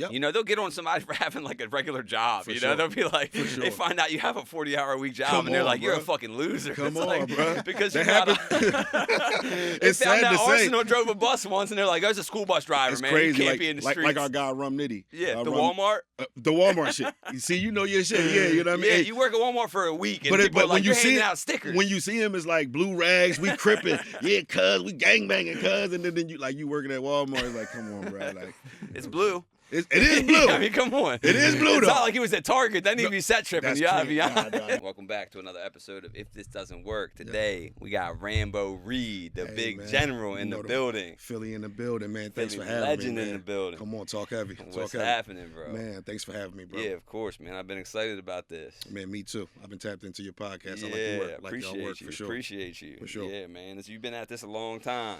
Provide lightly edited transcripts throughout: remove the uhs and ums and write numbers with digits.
Yep. You know, they'll get on somebody for having like a regular job. For you sure. know, they'll be like, sure. they find out you have a 40-hour-a-week job, Come and they're on, like, you're bro. a fucking loser. Come It's on, like, bro. Because That you got happens. They It's found sad out to say. Arsenal drove a bus once, and they're like, there's a school bus driver, It's man. crazy. You can't Like, be in the like, streets. like our guy Rum Nitty. Yeah, the Rum- Walmart. The Walmart shit. You see, you know your shit. Yeah, you know what I mean? Yeah, And- you work at Walmart for a week, and But, people but are like, when you you're see handing it, out stickers. when you see him, it's like blue rags. We crippin', yeah, cuz we gangbanging, cuz, and then you like you working at Walmart. It's like, come on, bro. Like, It's blue. it is blue. I mean, come on. It is blue, It's though. not like he was at Target. That need to be set tripping. That's You gotta crazy. be honest. Nah. Welcome back to another episode of If This Doesn't Work. Today, we got Rambo Reed, the Hey, big man. general You in the know building. Philly in the building, man. Thanks Philly for having legend me, man. in the building. Come on, talk heavy. What's talk heavy. happening, bro? Man, thanks for having me, bro. Yeah, of course, man. I've been excited about this. Man, me too. I've been tapped into your podcast. Yeah, I like your work. Like appreciate your work you. for sure. Appreciate you. For sure. Yeah, man. You've been at this a long time.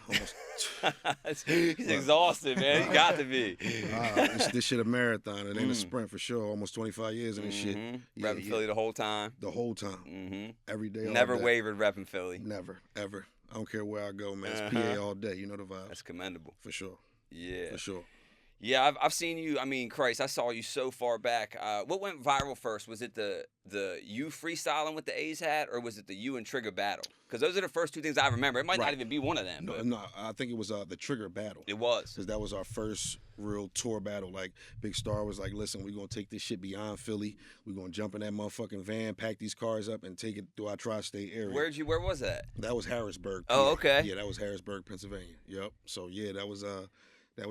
Almost. He's exhausted, man. You got to be. This shit a marathon. It ain't a sprint for sure. Almost 25 years in this shit. Yeah, Repping Philly the whole time. The whole time. Mm-hmm. Every day. all Never day. wavered repping Philly. Never, ever. I don't care where I go, man. It's PA all day. You know the vibes. That's commendable. For sure. Yeah. For sure. Yeah, I've seen you. I mean, Christ, I saw you so far back. What went viral first? Was it the you freestyling with the A's hat, or was it the you and Trigger battle? Because those are the first two things I remember. It might not even be one of them. No, but no, I think it was the Trigger battle. it was. Because that was our first real tour battle. Like, Big Star was like, listen, we're going to take this shit beyond Philly. We're going to jump in that motherfucking van, pack these cars up, and take it through our tri-state area. Where was that? That was Harrisburg. Oh, PA. okay. Yeah, that was Harrisburg, Pennsylvania. Yep. So, yeah, that was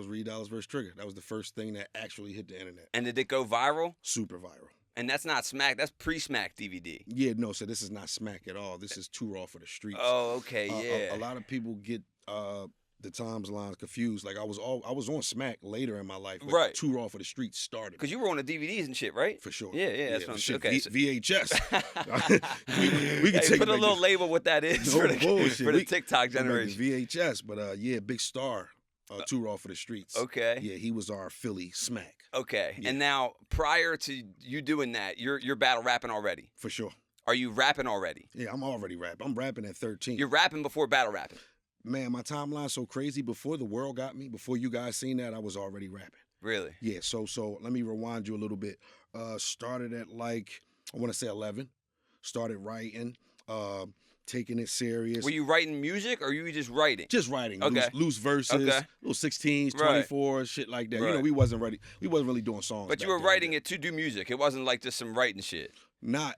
Reed Dollaz versus Trigger. That was the first thing that actually hit the internet. And did it go viral? Super viral. And that's not Smack. That's pre-Smack DVD. Yeah, no, so this is not Smack at all. This is Too Raw for the Streets. Oh, okay, yeah. A lot of people get the timelines confused. Like, I was on Smack later in my life, but Right. Too Raw for the Streets started. Because you were on the DVDs and shit, right? For sure. Yeah, that's what I'm saying. shit, Okay, so- VHS. we can Hey, take put it a like little this. label what that is No for the bullshit. TikTok Like generation. VHS, but yeah, Big Star, Too Raw for the Streets. Okay. Yeah, he was our Philly Smack. Okay. Yeah. And now, prior to you doing that, you're battle rapping already. For sure. Are you rapping already? Yeah, I'm already rapping. I'm rapping at 13. You're rapping before battle rapping. Man, my timeline's so crazy. Before the world got me, before you guys seen that, I was already rapping. Really? Yeah, so let me rewind you a little bit. Started at like, I want to say 11. Started writing, taking it serious. Were you writing music or were you just writing? Just writing, Okay. loose verses, Okay. little 16s, Right. 24s, shit like that. You Right. know, we wasn't really doing songs. But you back were then. writing it to do music. It wasn't like just some writing shit.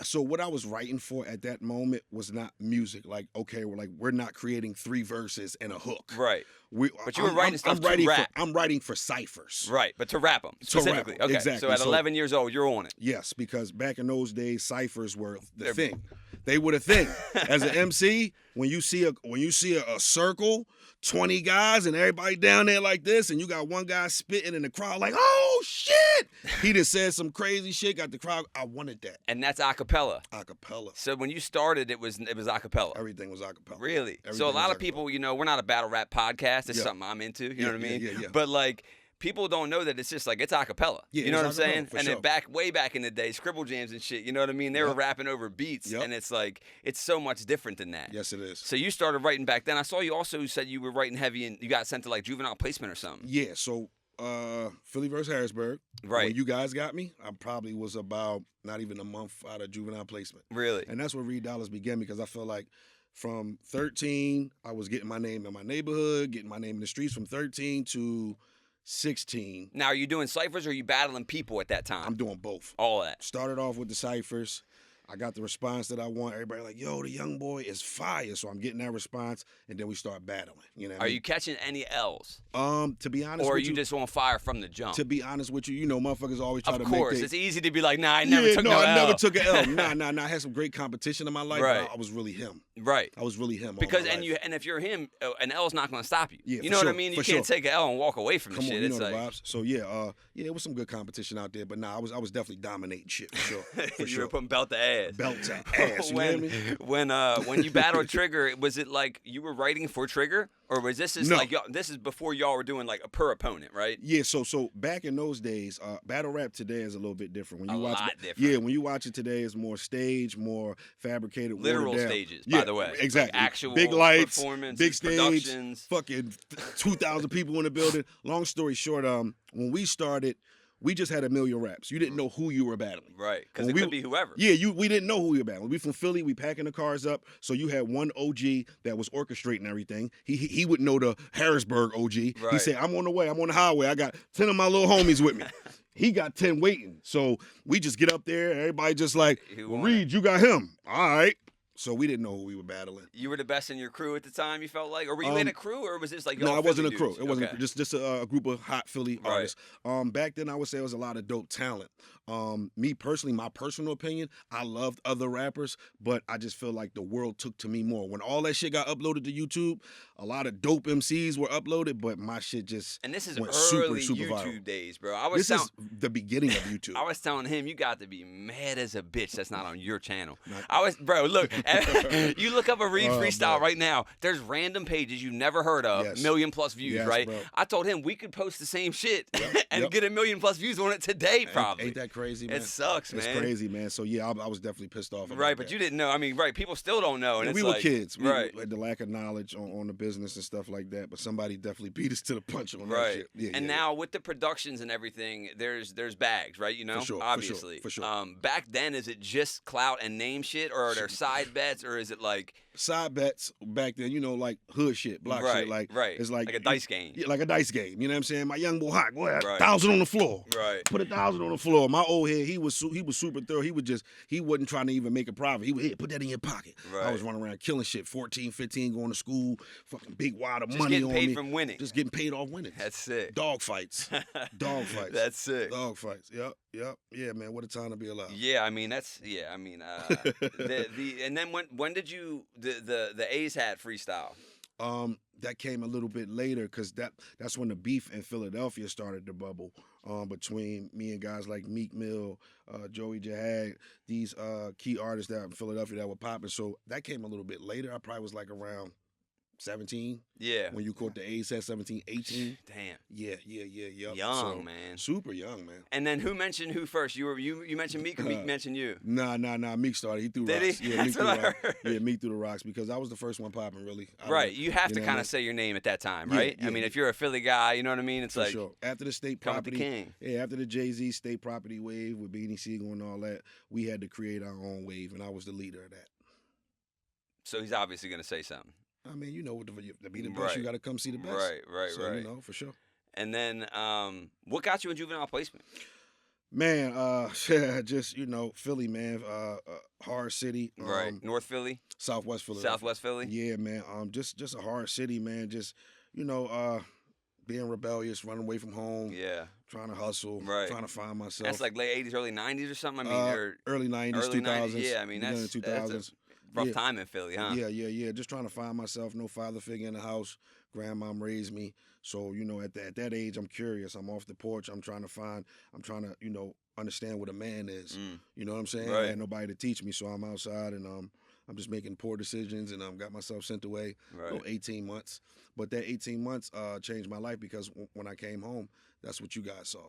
So what I was writing for at that moment was not music. Like, okay, we're not creating 3 verses and a hook. Right. But you were writing stuff to rap. I'm writing for ciphers. Right. But to rap them To rap 'em, specifically. Okay. exactly. So at So- 11 years old, you're on it. Yes, because back in those days, ciphers were the They're- thing. They were the thing. As an MC, when you see a circle, 20 guys and everybody down there like this, and you got one guy spitting in the crowd like, oh shit! He just said some crazy shit, got the crowd. I wanted that. And that's a cappella. Acapella. So when you started, it was a cappella. Everything was acapella. Really? So a Everything lot was of people, we're not a battle rap podcast. It's Yeah. something I'm into. You Yeah, know what I mean? yeah. But like, people don't know that it's just like, it's a cappella. Yeah, you know what I'm it's a cappella, saying? for And sure. then way back in the day, scribble jams and shit, you know what I mean? They were Yep. rapping over beats. Yep. And it's like, it's so much different than that. Yes, it is. So you started writing back then. I saw you also said you were writing heavy and you got sent to like Juvenile placement or something. Yeah, so Philly versus Harrisburg. Right. When you guys got me, I probably was about not even a month out of Juvenile placement. Really? And that's where Reed Dollaz began, because I felt like from 13, I was getting my name in my neighborhood, getting my name in the streets. From 13 to 16, Now, are you doing ciphers or are you battling people at that time? I'm doing both. All of that. Started off with the ciphers. I got the response that I want. Everybody like, yo, the young boy is fire. So I'm getting that response, and then we start battling. You know what I Are mean? you catching any L's? To be honest Or are with you just on fire from the jump? to be honest with you, motherfuckers always try Of to course. make they, It's easy to be like, nah, I never took no I L. never took an L. Nah. I had some great competition in my life. Right. But I was really him. Right. I was really him. all Because my life. and if you're him, an L's not going to stop you. Yeah, you for know what I sure, mean? You for can't sure. take an L and walk away from the Come on, shit. you It's know the like vibes. So yeah, it was some good competition out there. But nah, I was definitely dominating shit for sure. For you sure. were putting belt to ass. ass. Belt to ass. You hear me? When you battled Trigger, was it like you were writing for Trigger, or was this just No. like this is before y'all were doing like a per opponent, right? Yeah, so back in those days, battle rap today is a little bit different. When you watch lot different. Yeah, when you watch it today, it's more stage, more fabricated, Literal watered down. stages, Yeah, by the way. exactly. Like actual big lights, performances, big stage, productions. fucking 2,000 people in the building. Long story short, when we started, we just had a million raps. You didn't know who you were battling. Right, because it could be whoever. Yeah, we didn't know who we were battling. We from Philly. We packing the cars up. So you had one OG that was orchestrating everything. He would know the Harrisburg OG. Right. He said, I'm on the way. I'm on the highway. I got 10 of my little homies with me. He got 10 waiting. So we just get up there. Everybody just like, Reed, you got him. All right. So we didn't know who we were battling. You were the best in your crew at the time, you felt like? Or were you in a crew, or was this like No, y'all it wasn't a Philly crew. dudes? It wasn't Okay. just a group of hot Philly artists. Back then, I would say it was a lot of dope talent. Me personally, my personal opinion, I loved other rappers, but I just feel like the world took to me more. When all that shit got uploaded to YouTube, a lot of dope MCs were uploaded, but my shit just And this is went early super YouTube viral. days, bro. This is the beginning of YouTube. I was telling him, you got to be mad as a bitch that's not on your channel. Not- Bro, look, you look up a Reed Oh, freestyle bro. right now, there's random pages you've never heard of, Yes. 1,000,000+ views, Yes, right? bro. I told him we could post the same shit and Yep. get 1,000,000+ views on it today, probably. Ain't that crazy, man? It sucks, man. It's crazy, man. So yeah, I was definitely pissed off about Right, but that. you didn't know. I mean, right, people still don't know. And And it's we were like, kids. We right. had the lack of knowledge on the business and stuff like that. But somebody definitely beat us to the punch on that Right. shit. Yeah, and yeah, now with the productions and everything, there's bags, right? You know, For sure, for sure, obviously. for sure. Back then, is it just clout and name shit, or are there side bets, or is it like side bets back then, like hood shit, block right, shit, like right, it's like a dice game, yeah, like a dice game. You know what I'm saying? My young boy hot, go ahead, Right. 1,000 on the floor, right? put 1,000 on the floor. My old head, he was super thorough. He wasn't trying to even make a profit. He would put that in your pocket. Right. I was running around killing shit, 14, 15, going to school, fucking big wad of Just money getting on paid me, from winning. just getting paid off winning. That's sick. Dogfights, dogfights. That's sick. Dogfights. Yep. Yeah, man. What a time to be alive. Yeah, I mean and then when did you the A's had freestyle? That came a little bit later because that's when the beef in Philadelphia started to bubble between me and guys like Meek Mill, Joey Jihad, these key artists that in Philadelphia that were popping. So that came a little bit later. I probably was like around 17. Yeah. When you caught the A's at 17, 18. Damn. Yeah. Yep. Young, So, man. Super young, man. And then who mentioned who first? You mentioned Meek, or Meek mentioned you? Nah. Meek started. He threw Did rocks. he? Yeah, That's Meek threw what I rocks. heard. Yeah, Meek threw the rocks because I was the first one popping, really. Right. You have to know what I kind mean? of say your name at that time, Yeah, right? yeah, I mean, yeah. if you're a Philly guy, you know what I mean? It's For like sure. After the state come with the property, king. yeah, after the Jay-Z state property wave with Beanie Siegel and all that, we had to create our own wave, and I was the leader of that. So he's obviously going to say something. I mean, to be the best, Right. you got to come see the best. Right, So, right. for sure. And then what got you in Juvenile placement? Man, just, Philly, man, hard city. Right. North Philly? Southwest Philly. Southwest Philly? Yeah, man. Just a hard city, man. Just, being rebellious, running away from home. Yeah. Trying to hustle. Right. Trying to find myself. That's like late 80s, early 90s or something? I mean, or early 90s, early 2000s. 90s. Yeah, I mean, beginning that's of 2000s. rough Yeah. time in Philly, huh? Yeah. Just trying to find myself. No father figure in the house. Grandmom raised me. So, at that age, I'm curious. I'm off the porch. I'm trying to, understand what a man is. You know what I'm saying? Right. I had nobody to teach me, so I'm outside and I'm just making poor decisions and got myself sent away. Right. 18 months. But that 18 months changed my life because when I came home, that's what you guys saw.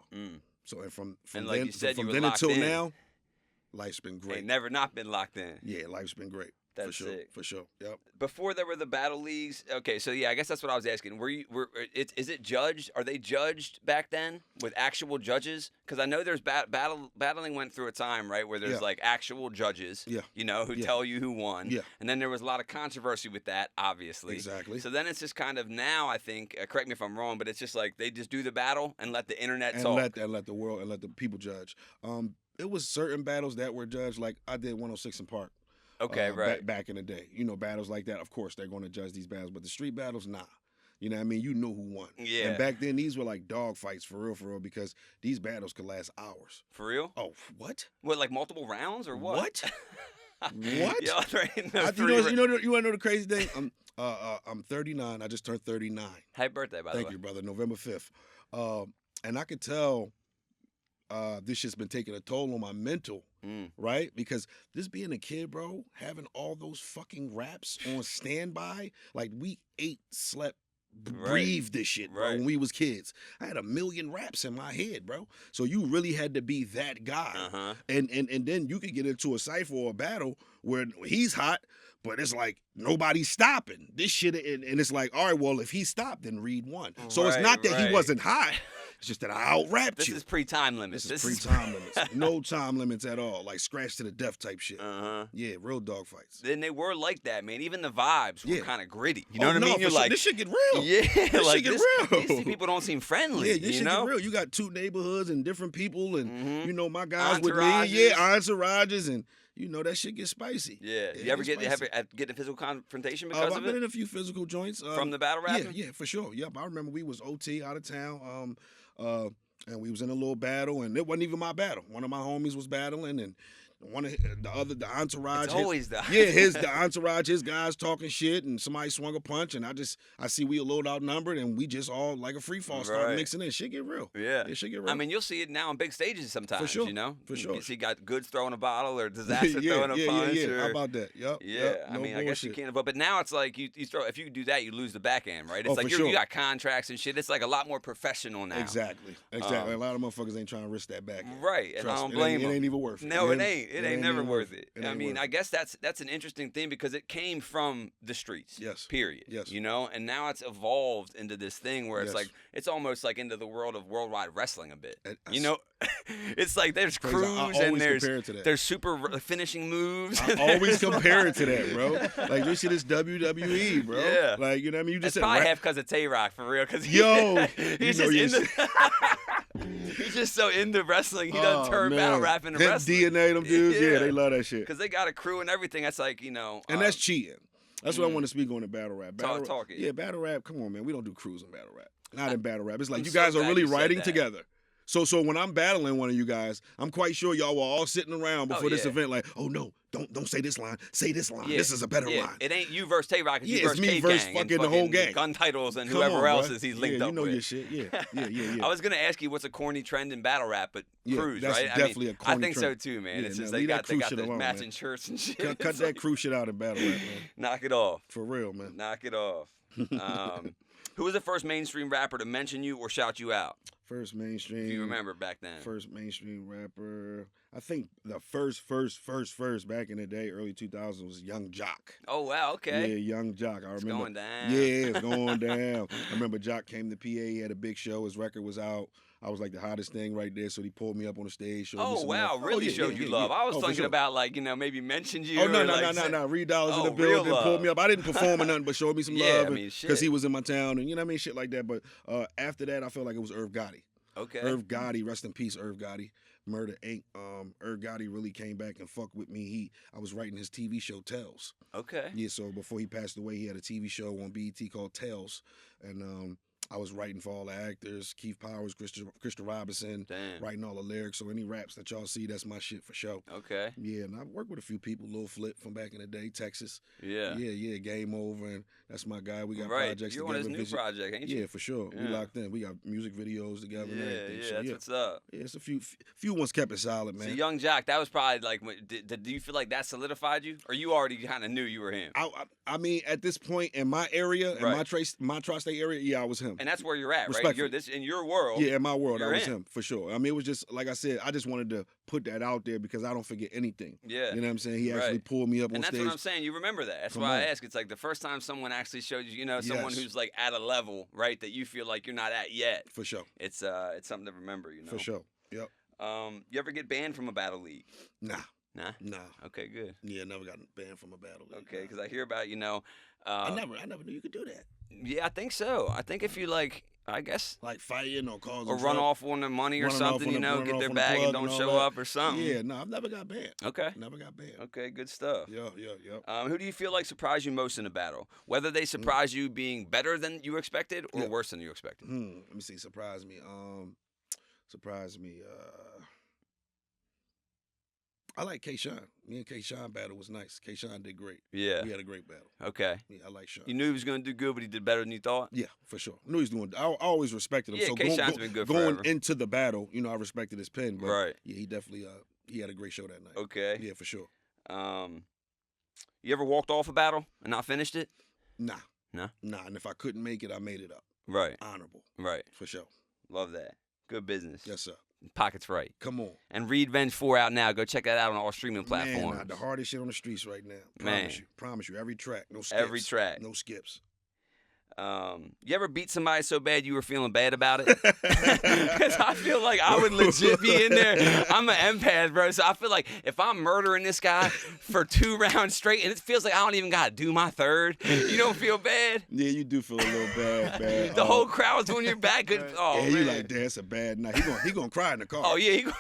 So and from And like then, you said, from you were then locked until in. now, life's been great. Ain't never not been locked in. Yeah, life's been great. That's for sure. sick. For sure. Yep. Before there were the battle leagues, okay, so yeah, I guess that's what I was asking. Is it judged? Are they judged back then with actual judges? Because I know there's battling went through a time, right, where there's Yeah. like actual judges, Yeah. who Yeah. tell you who won. Yeah. And then there was a lot of controversy with that, obviously. Exactly. So then it's just kind of now, I think, correct me if I'm wrong, but it's just like they just do the battle and let the internet And talk. let the world and let the people judge. It was certain battles that were judged, like I did 106 in Park. Okay, right. Back in the day, battles like that. Of course, they're going to judge these battles, but the street battles, nah. You know what I mean? You know who won. Yeah. And back then, these were like dog fights for real, because these battles could last hours. For real? Oh, what? What, like multiple rounds or what? What? What? Y'all trained You want to know the crazy thing? I'm 39. I just turned 39. Happy birthday, by the way. Thank you, brother. November 5th. And I could tell this shit's been taking a toll on my mental, right? Because this being a kid, bro, having all those fucking raps on standby, like we ate, slept, breathed this shit, bro, when we was kids. I had a million raps in my head, bro. So you really had to be that guy. And then you could get into a cipher or a battle where he's hot, but it's like nobody's stopping this shit. And it's like, all right, well, if he stopped, then Reed won. So it's not that he wasn't hot. It's just that I out-rapped you. This is pre-time limits. This is pre-time limits. No time limits at all. Like scratch to the death type shit. Yeah, real dog fights. Then they were like that, man. Even the vibes were kind of gritty. You know what I mean? You're like, this shit get real. Yeah, this like shit get real. These people don't seem friendly. Yeah, this shit get real. You got 2 neighborhoods and different people, and you know my guys with me. Yeah, entourages, and you know that shit gets spicy. Yeah. You ever get a physical confrontation because of it? I've been in a few physical joints from the battle rapping. Yeah, for sure. Yep, I remember we was OT out of town. And we was in a little battle, and it wasn't even my battle. One of my homies was battling, and the entourage. It's always the entourage, his guys talking shit, and somebody swung a punch, and I see we a little outnumbered, and we just all like a free fall start mixing in. Shit get real. Yeah, shit get real. I mean, you'll see it now on big stages sometimes. For sure, you know, for sure. You see, got Goods throwing a bottle or Disaster throwing a punch. Yeah. How about that? Yep. Yeah, yep, I mean, I guess you can't. But now it's like you throw. If you do that, you lose the back end, right? It's like you got contracts and shit. It's like a lot more professional now. Exactly. A lot of motherfuckers ain't trying to risk that back end. Right, and I don't blame them. It ain't even worth it. No, it ain't. It ain't never worth it. I mean, I guess that's an interesting thing because it came from the streets. Yes. Period. Yes. You know, and now it's evolved into this thing where it's like it's almost like into the world of worldwide wrestling a bit. You know, it's like there's crews and there's super finishing moves. I always compare it to that, bro. Like this shit is WWE, bro. Yeah. Like you know what I mean. You just probably half because of Tay-Rock for real. Because he's just into. He's just so into wrestling. He doesn't turn battle rap into wrestling. DNA them dudes. Yeah, they love that shit. Because they got a crew and everything. That's like, you know. And that's cheating. That's what I want to speak on in battle rap. Talk it. Yeah, battle rap. Come on, man. We don't do crews in battle rap. Not in battle rap. It's like you guys are really writing together. So when I'm battling one of you guys, I'm quite sure y'all were all sitting around before this event like, oh no, don't say this line. Say this line. This is a better line. It ain't you versus Tay-Rock. It's you versus me versus fucking the whole gang. Gun Titles and whoever else is he's linked up with. You know your shit. Yeah. I was gonna ask you what's a corny trend in battle rap, but crews, that's right? definitely a corny I think trend. so too, man. Yeah, it's just they got the matching shirts and shit. Cut that crew shit out in battle rap, man. Knock it off. For real, man. Knock it off. Who was the first mainstream rapper to mention you or shout you out? First mainstream. If you remember back then. First mainstream rapper. I think the first back in the day, early 2000s, was Young Jock. Oh, wow, okay. Yeah, Young Jock. I remember. It's going down. Yeah, it's going down. I remember Jock came to PA. He had a big show. His record was out. I was like the hottest thing right there, so he pulled me up on the stage. Showed me some wow, love. really showed you love. I was thinking about like, you know, maybe mentioned you. Oh, no. Reed Dollaz in the building, pulled me up. I didn't perform or nothing, but showed me some love because he was in my town and you know what I mean, shit like that. But after that, I felt like it was Irv Gotti. Okay. Irv Gotti, rest in peace, Irv Gotti. Murder Inc. Irv Gotti really came back and fucked with me. I was writing his TV show Tales. Okay. Yeah, so before he passed away, he had a TV show on BET called Tales, and I was writing for all the actors, Keith Powers, Christian Robinson, writing all the lyrics. So any raps that y'all see, that's my shit for sure. Okay. Yeah, and I've worked with a few people, Lil Flip from back in the day, Texas. Yeah. Yeah, Game Over, and that's my guy. We got projects You're together. You're on his new project, ain't you? Yeah, for sure. Yeah. We locked in. We got music videos together and everything. Yeah, so, that's what's up. Yeah, it's a few ones kept it solid, man. So Young Jock, that was probably like, do you feel like that solidified you? Or you already kind of knew you were him? I mean, at this point in my area, in my tri-state area, yeah, I was him. And that's where you're at, right? You're in your world. Yeah, in my world, I was him for sure. I mean, it was just like I said. I just wanted to put that out there because I don't forget anything. Yeah, you know what I'm saying. He actually pulled me up on stage. And that's what I'm saying. You remember that. That's why I ask. It's like the first time someone actually showed you, you know, someone who's like at a level, right, that you feel like you're not at yet. For sure. It's something to remember, you know. For sure. Yep. You ever get banned from a battle league? Nah. Nah. Nah. Okay, good. Yeah, never got banned from a battle league. Okay, because I hear about, you know. I never knew you could do that. Yeah, I think so. I think if you I guess like fighting or causing or run off on the money or something, you know, get their bag and don't show up or something. Yeah, no, I've never got banned. Okay. Never got banned. Okay, good stuff. Yeah. Who do you feel like surprised you most in a battle? Whether they surprise you being better than you expected or worse than you expected? Let me see. Surprise me. I like K-Shine. Me and K-Shine battle was nice. K-Shine did great. Yeah. We had a great battle. Okay. Yeah, I like Sean. You knew he was going to do good, but he did better than you thought? Yeah, for sure. I knew he's doing. I always respected him. Yeah, so K-Shine's been good going forever. into the battle, you know, I respected his pen. But Right. Yeah, he definitely. He had a great show that night. Okay. Yeah, for sure. You ever walked off a battle and not finished it? Nah. No? Nah, and if I couldn't make it, I made it up. Right. Honorable. Right. For sure. Love that. Good business. Yes, sir. Pockets right. Come on. And Reedvenge 4 out now. Go check that out on all streaming platforms. Man, the hardest shit on the streets right now. Promise you. Every track. No skips. Every track. No skips. You ever beat somebody so bad you were feeling bad about it? Because I feel like I would legit be in there. I'm an empath, bro, so I feel like if I'm murdering this guy for 2 rounds straight, and it feels like I don't even got to do my third, you don't feel bad? Yeah, you do feel a little bad. The whole crowd's on your back. Oh, yeah, man. you like, damn, it's a bad night. He gonna cry in the car. Oh, yeah.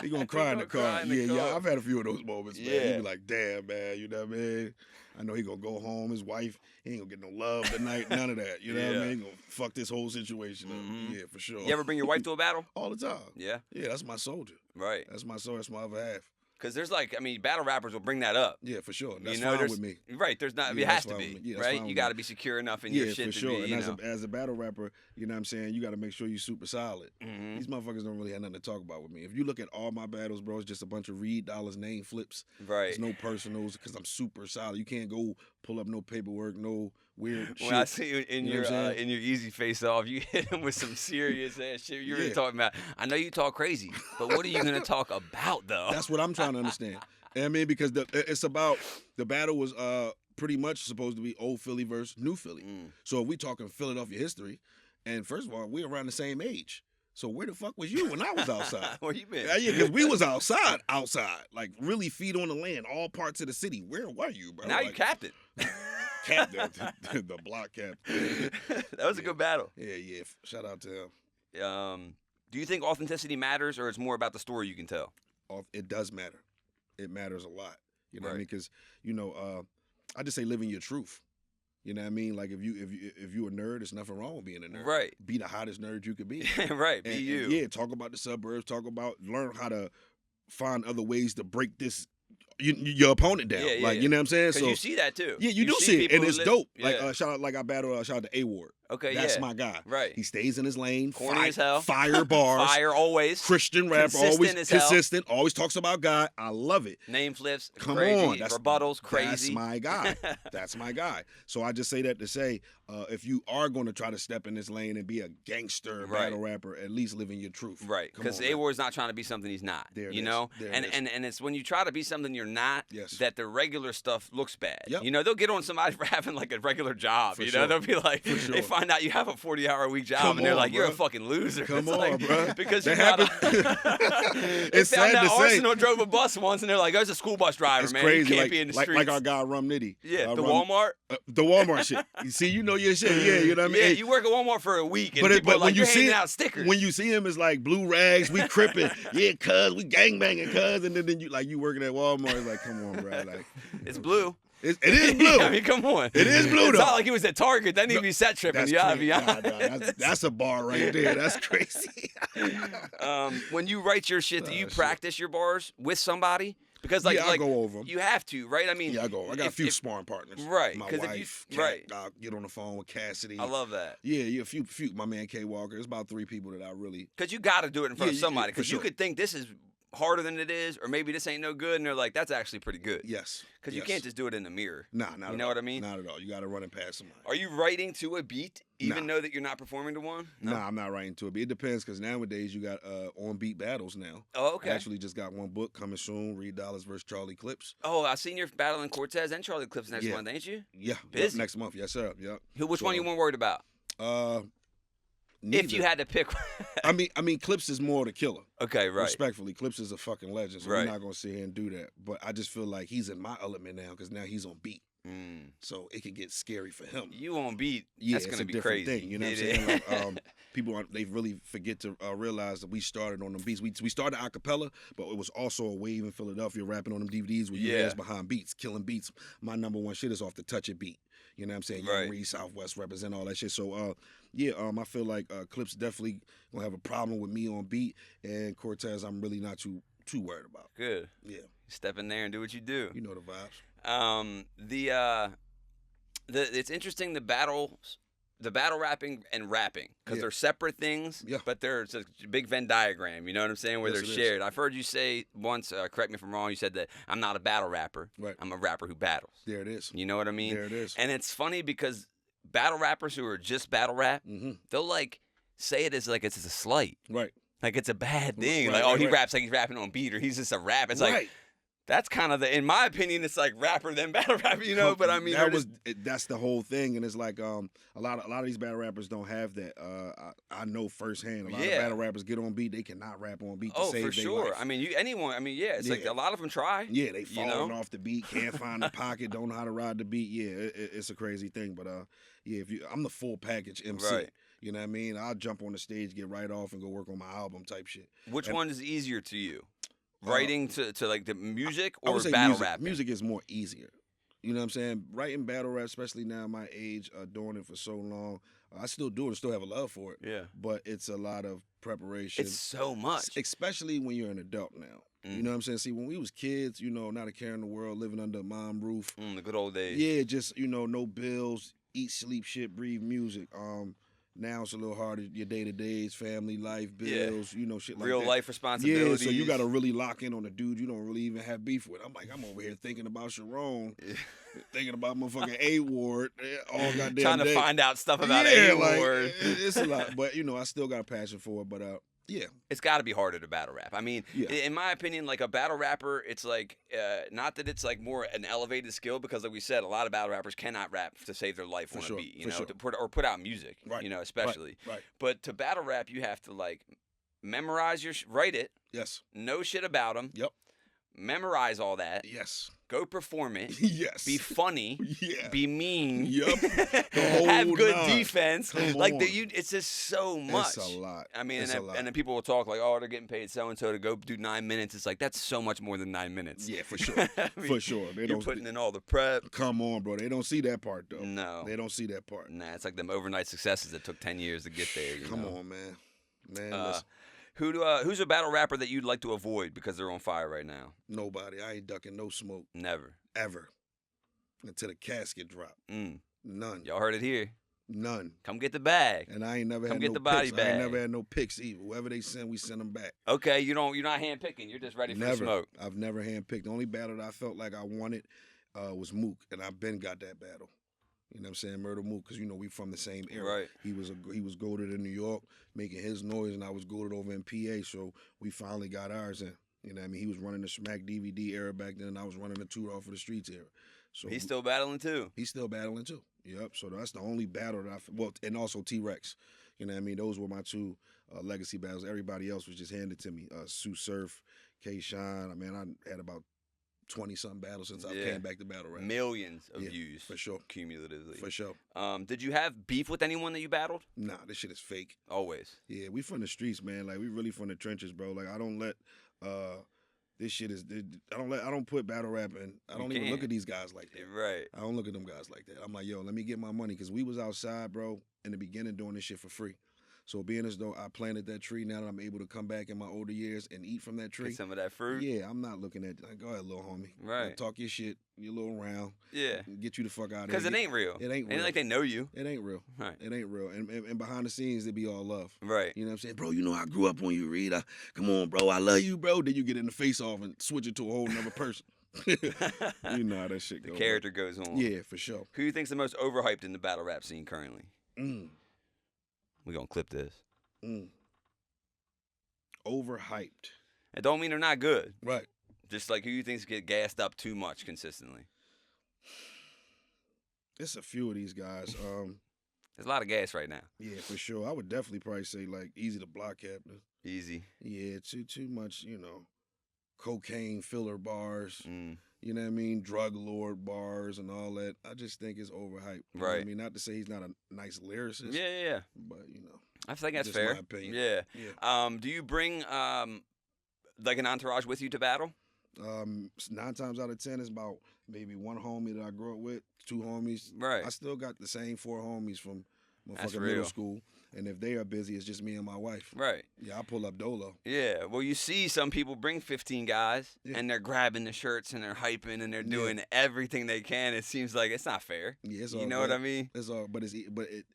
He gonna cry in the car. Yeah. I've had a few of those moments, man. Yeah. He be like, damn, man, you know what I mean? I know he gonna go home, his wife, he ain't gonna get no love tonight, none of that. You know what I mean? He gonna fuck this whole situation up. Yeah, for sure. You ever bring your wife to a battle? All the time. Yeah. Yeah, that's my soldier. Right. That's my soldier, that's my other half. Because there's battle rappers will bring that up. Yeah, for sure. That's fine with me. Right, there's not. Yeah, it has that's to fine be, with me. Yeah, that's right? fine You with got me. to be secure enough in your shit for to sure. be, And as a battle rapper, you know what I'm saying, you got to make sure you're super solid. Mm-hmm. These motherfuckers don't really have nothing to talk about with me. If you look at all my battles, bro, it's just a bunch of Reed Dollaz name flips. Right. There's no personals because I'm super solid. You can't go pull up no paperwork, no weird shit. When I see you in You know what I'm your saying? easy face off, you hit him with some serious ass shit. You're really Yeah. talking about. I know you talk crazy, but what are you gonna talk about though? That's what I'm trying to understand. I mean, because it's about the battle was pretty much supposed to be old Philly versus new Philly. So if we talking Philadelphia history, and first of all, we're around the same age. So where the fuck was you when I was outside? Where you been? Yeah, because we was outside, like really feet on the land, all parts of the city. Where were you, bro? Now like, you capped it. the block captain. That was a good battle. Yeah. Shout out to him. Do you think authenticity matters, or it's more about the story you can tell? It does matter. It matters a lot. You know what I Right. mean? Because I just say living your truth. You know what I mean? Like if you a nerd, there's nothing wrong with being a nerd. Right. Be the hottest nerd you could be. Right. Be And you. yeah, talk about the suburbs. Learn how to find other ways to break your opponent down. Yeah, You know what I'm saying? Because you see that too. Yeah, you do see it, people and who it's live- dope. Yeah. Shout out to A Ward. Okay, That's yeah. my guy. Right. He stays in his lane. Corny as hell. Fire bars. Fire always. Christian rapper, Consistent always as hell. consistent. Always talks about God. I love it. Name flips. Come crazy. on, Rebuttals. That's Crazy. my guy. That's my guy. So I just say that to say, if you are going to try to step in this lane and be a gangster Right. battle rapper, at least live in your truth. Right, Come because on, man. A-Ward's not trying to be something he's not. There it you is. know, There it and, is. and it's when you try to be something you're not Yes. that the regular stuff looks bad. Yep. You know, they'll get on somebody for having like a regular job. For you sure. know, they'll be like, For sure. they find out you have a 40-hour-a-week job, Come and they're on, like, you're a bruh. fucking loser. Come It's on, like, bruh. because That you're not. They It's found sad out to say. Arsenal drove a bus once, and they're like, "There's a school bus driver, It's man. crazy. You can't be in the streets." like our guy Rum Nitty. Yeah, the Rum- Walmart. The Walmart shit. You see, you know your shit. Yeah, you know what I mean? Yeah, And- you work at Walmart for a week, and But people are like, when you "You're see handing it, out stickers." when you see him, it's like blue rags. We crippin', yeah, cuz we gangbanging, cuz, and then you working at Walmart. It's like, come on, bro. Like, It's blue. it is blue. I mean, come on. It is blue, It's though. not like he was at Target. That need to be set tripping. That's Yeah, crazy. Nah, that's a bar right there. That's crazy. When you write your shit, do you shit. practice your bars with somebody? Because like, Yeah, I go over 'em. You have to, right? I mean, Yeah, I got a few sparring partners. Right, My 'cause if you- wife, right. I'll get on the phone with Cassidy. I love that. Yeah, a few. My man K Walker. It's about 3 people that I really. Because you got to do it in front of Yeah, somebody. for Because you sure. could think this is harder than it is, or maybe this ain't no good, and they're like, that's actually pretty good. Yes. Because you can't just do it in the mirror. Nah, not You at know all. what I mean? Not at all. You got to run it past somebody. Are you writing to a beat, even Nah. though that you're not performing to one? No? Nah, I'm not writing to it. But it depends because nowadays you got on beat battles now. Oh, okay. I actually just got one book coming soon. Reed Dollaz versus Charlie Clips. Oh, I seen you're battling Cortez and Charlie Clips next Yeah. month, ain't you? Yeah, Busy. next month. Yes, sir. Yep. Which one you So, weren't worried about? Neither. If you had to pick. I mean, Clips is more the killer. Okay, right. Respectfully, Clips is a fucking legend, so Right. we're not gonna sit here and do that. But I just feel like he's in my element now because now he's on beat, so it could get scary for him. You on beat? Yeah, That's it's gonna a be different crazy. thing. You know what I'm It saying? is. Like, people they really forget to realize that we started on them beats. We started a cappella, but it was also a wave in Philadelphia rapping on them DVDs with you Yeah. guys behind beats, killing beats. My number one shit is off the Touch It beat. You know what I'm saying? Right. Young Reed, Southwest represent all that shit. So I feel like Clips definitely gonna have a problem with me on beat, and Cortez I'm really not too too worried about. Good. Yeah. Step in there and do what you do. You know the vibes. It's interesting the battle rapping and rapping because they're separate things, but there's a big Venn diagram. You know what I'm saying? Where they're shared. I've heard you say once. Correct me if I'm wrong. You said that I'm not a battle rapper. Right. I'm a rapper who battles. There it is. You know what I mean? There it is. And it's funny because battle rappers who are just battle rap, they'll like say it as like it's a slight. Right. Like it's a bad thing. Right, like, he raps like he's rapping on beat, or he's just a rap. It's like that's kind of in my opinion, it's like rapper then battle rapper, you know. But I mean, that's the whole thing, and it's like a lot of these battle rappers don't have that. I know firsthand. A lot of battle rappers get on beat, they cannot rap on beat. To save for sure. Life. I mean, it's like a lot of them try. Yeah, they falling off the beat, can't find the pocket, don't know how to ride the beat. Yeah, it's a crazy thing. But I'm the full package MC. Right. You know what I mean? I'll jump on the stage, get right off, and go work on my album type shit. Which one is easier to you? Writing to like the music or battle rapping? Music is more easier. You know what I'm saying? Writing battle rap, especially now my age, doing it for so long. I still do it and still have a love for it. Yeah. But it's a lot of preparation. It's so much. Especially when you're an adult now. You know what I'm saying? See, when we was kids, not a care in the world, living under a mom roof. The good old days. Yeah, just, no bills, eat, sleep, shit, breathe music. Now it's a little harder. Your day-to-days, family life, bills, shit like that. Real life responsibilities. Yeah, so you got to really lock in on a dude you don't really even have beef with. I'm over here thinking about Sharon, thinking about motherfucking A-Ward all goddamn day. Trying to find out stuff about A-Ward. It's a lot. But, I still got a passion for it. But, yeah. It's got to be harder to battle rap. I mean, in my opinion, like a battle rapper, it's like, not that it's like more an elevated skill because like we said, a lot of battle rappers cannot rap to save their life on a beat, or put out music, especially. Right. But to battle rap, you have to like memorize write it. Yes. Know shit about them. Yep. Memorize all that. Yes. Go perform it. Yes. Be funny. Yeah. Be mean. Yep. Have good defense. Like it's just so much. It's a lot. I mean, and then people will talk like, oh, they're getting paid so and so to go do 9 minutes. It's like that's so much more than 9 minutes. Yeah, for sure. For sure. You're putting in all the prep. Come on, bro. They don't see that part though. No. They don't see that part. Nah, it's like them overnight successes that took 10 years to get there. Come on, man. Listen. Who's a battle rapper that you'd like to avoid because they're on fire right now? Nobody. I ain't ducking no smoke. Never. Ever. Until the casket drop. None. Y'all heard it here. None. Come get the bag. And I ain't never had get no the body picks. bag. I ain't never had no picks either. Whoever they send, we send them back. Okay, you're not hand picking. You're just ready for the smoke. I've never hand picked. The only battle that I felt like I wanted was Mook, and I've been got that battle. You know what I'm saying? Murder Mook, because, we from the same era. Right. He was goated in New York, making his noise, and I was goated over in PA, so we finally got ours in. You know what I mean? He was running the Smack DVD era back then, and I was running the Tour Off of the Streets era. So he's still battling, too? He's still battling, too. Yep. So that's the only battle that and also T-Rex. You know what I mean? Those were my two legacy battles. Everybody else was just handed to me. Sue Surf, K-Shine. I mean, I had about 20-something battles since I came back to battle rap. Millions of views. For sure. Cumulatively. For sure. Did you have beef with anyone that you battled? Nah, this shit is fake. Always. Yeah, we from the streets, man. Like, we really from the trenches, bro. Like, I don't let this shit is I don't put battle rap in. I don't even look at these guys like that. Right. I don't look at them guys like that. I'm like, yo, let me get my money, because we was outside, bro, in the beginning doing this shit for free. So being as though I planted that tree, now that I'm able to come back in my older years and eat from that tree. Get some of that fruit. Yeah, I'm not looking at, like, go ahead, little homie. Right. Talk your shit, your little round. Yeah. Get you the fuck out of here. Because it ain't real. It ain't real. Ain't like they know you. It ain't real. Right. It ain't real. And behind the scenes, it be all love. Right. You know what I'm saying? Bro, I grew up on you, Reed. Come on, bro. I love you, bro. Then you get in the face off and switch it to a whole nother person. You know how that shit goes. The character goes on. Yeah, for sure. Who do you think's the most overhyped in the battle rap scene currently? We're going to clip this. Overhyped. It don't mean they're not good. Right. Just like who you think's get gassed up too much consistently? It's a few of these guys. There's a lot of gas right now. Yeah, for sure. I would definitely probably say like Easy the Block Captain. Easy. Yeah, too much, cocaine filler bars. You know what I mean? Drug lord bars and all that. I just think it's overhyped. You know what I mean, not to say he's not a nice lyricist. Yeah. But I think that's just fair. my opinion. Yeah. Do you bring like an entourage with you to battle? 9 times out of 10, it's about maybe one homie that I grew up with, 2 homies. Right. I still got the same 4 homies from That's motherfucking real. middle school. And if they are busy, it's just me and my wife. Right. Yeah, I pull up Dolo. Yeah. Well, you see some people bring 15 guys, Yeah. and they're grabbing the shirts, and they're hyping, and they're doing everything they can. It seems like it's not fair. Yeah, it's you all know good. what I mean? It's all, but it,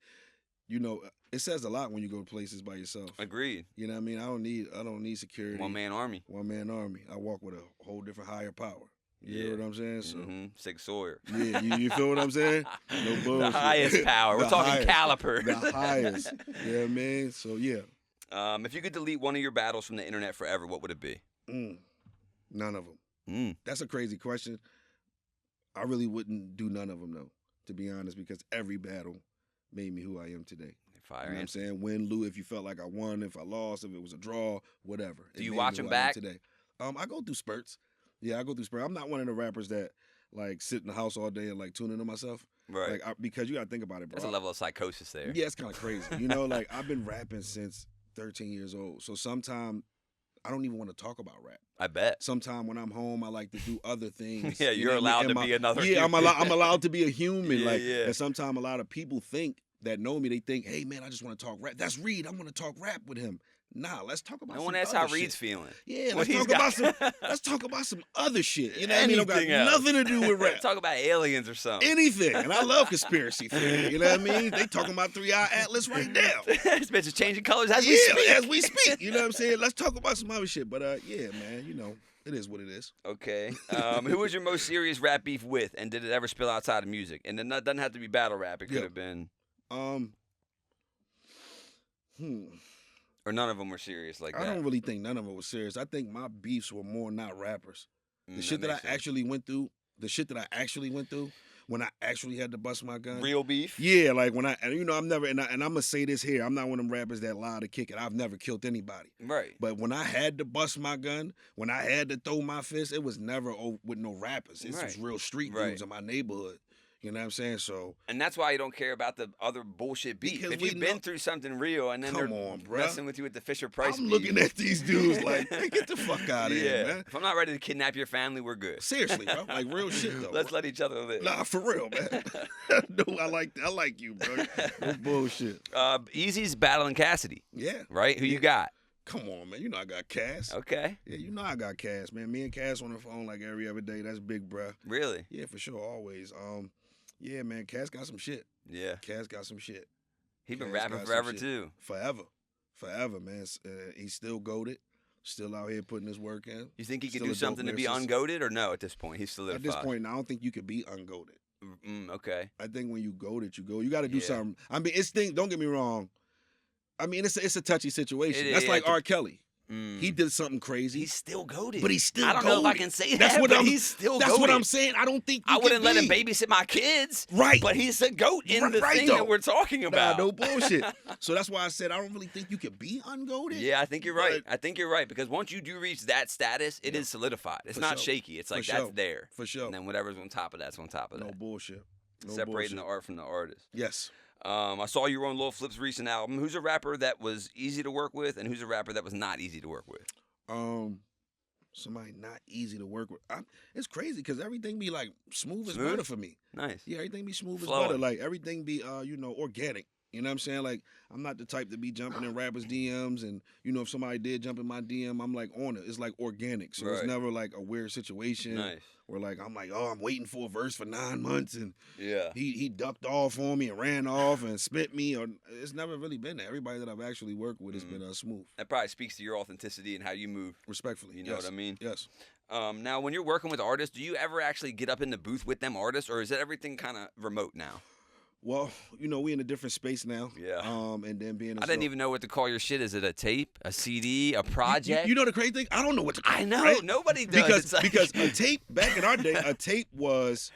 you know, it says a lot when you go to places by yourself. Agreed. You know what I mean? I don't need security. One-man army. One-man army. I walk with a whole different higher power. You know what I'm saying? So, Sig Sawyer. yeah, you feel what I'm saying? No bullshit. The highest power. We're The talking highest. caliper. The highest. You know what I mean? So, yeah. If you could delete one of your battles from the internet forever, what would it be? None of them. That's a crazy question. I really wouldn't do none of them, though, to be honest, because every battle made me who I am today. Fire. You know what I'm saying? Win, lose, if you felt like I won, if I lost, if it was a draw, whatever. Do you watch them back? Today. I go through spurts. Yeah, I go through spurts. I'm not one of the rappers that like sit in the house all day and like tune into myself. Right. Like because you gotta think about it, bro. There's a level of psychosis there. Yeah, it's kind of crazy. You know, like I've been rapping since 13 years old. So sometimes I don't even want to talk about rap. I bet. Sometimes when I'm home, I like to do other things. Yeah, you're allowed to be another Yeah, human. I'm allowed to be a human. Yeah, like, yeah. and sometimes a lot of people think that know me, they think, hey man, I just want to talk rap. That's Reed. I want to talk rap with him. Nah, let's talk about. No some one asks other how Reed's shit. feeling. Yeah, What let's he's talk got. about some. Let's talk about some other shit. You know what I mean? I've got Anything else. nothing to do with rap. Talk about aliens or something. Anything, and I love conspiracy theory. You know what I mean? They talking about 3-Eye Atlas right now. This bitch is changing colors as we speak. as we speak. You know what I'm saying? Let's talk about some other shit. But yeah, man, you know, it is what it is. Okay. Who was your most serious rap beef with, and did it ever spill outside of music? And it doesn't have to be battle rap. It could have been. Or none of them were serious like that. I don't really think none of it was serious. I think my beefs were more not rappers. The shit that I makes sense. actually went through, when I actually had to bust my gun. Real beef? Yeah, like when I'm never, and I'm gonna say this here, I'm not one of them rappers that lie to kick it. I've never killed anybody. Right. But when I had to bust my gun, when I had to throw my fist, it was never with no rappers. It's just real street dudes in my neighborhood. You know what I'm saying? So, and that's why you don't care about the other bullshit beef. Because If you've been through something real and then Come they're on, bruh. messing with you with the Fisher Price I'm beef. looking at these dudes like, hey, get the fuck out of here, man. If I'm not ready to kidnap your family, we're good. Seriously, bro. Like real shit though. Let's let each other live. Nah, for real, man. No, I like you, bro. No bullshit. Easy's battling Cassidy. Yeah. Right? Who you got? Come on, man. You know I got Cass. Okay. Yeah, you know I got Cass, man. Me and Cass on the phone like every other day. That's big, bro. Really? Yeah, for sure, always. Yeah, man. Cass got some shit. Yeah. Cass got some shit. He been Cass rapping got forever some shit. too. Forever, man. He's still goated. Still out here putting his work in. You think he could Still do a dope something to be lyricist. ungoated or no at this point? He's solidified. At this point, I don't think you could be ungoated. Okay. I think when you goated, you go. You got to do Yeah. something. I mean, don't get me wrong. I mean, it's a touchy situation. It That's is, like yeah. R. Kelly. He did something crazy. He's still goated. But he's still I don't know if I goated. can say That's that, what but I'm- he's still That's goated. what I'm saying. I don't think you I wouldn't can let him be. babysit my kids. Right. But he's a goat in the Right, thing though. that we're talking Nah, about. no bullshit. So that's why I said I don't really think you could be ungoated. Yeah, I think you're right. But- I think you're right because once you do reach that status, it is solidified. It's For not sure. shaky. It's like For that's sure. there. For sure. And then whatever's on top of that's on top of No that. bullshit. No Separating bullshit. the art from the artist. Yes. I saw you on Lil Flip's recent album. Who's a rapper that was easy to work with, and who's a rapper that was not easy to work with? Somebody not easy to work with. It's crazy because everything be like smooth as Smooth? butter for me. Nice. Yeah, everything be smooth as Flowing. butter. Like everything be organic. You know what I'm saying? Like I'm not the type to be jumping in rappers' DMs, and if somebody did jump in my DM, I'm like on it. It's like organic, so it's Right. never like a weird situation. Nice. Where like I'm like, I'm waiting for a verse for 9 months, and Yeah. he ducked off on me and ran off and spit me. Or it's never really been that. Everybody that I've actually worked with has been smooth. That probably speaks to your authenticity and how you move. Respectfully, You know yes. what I mean? Yes. Now, when you're working with artists, do you ever actually get up in the booth with them artists, or is it everything kind of remote now? Well, we in a different space now. Yeah. And then being I didn't even know what to call your shit. Is it a tape, a CD, a project? You know the crazy thing? I don't know what to call I it, know. right? Nobody does. Because It's like- because a tape back in our day, a tape was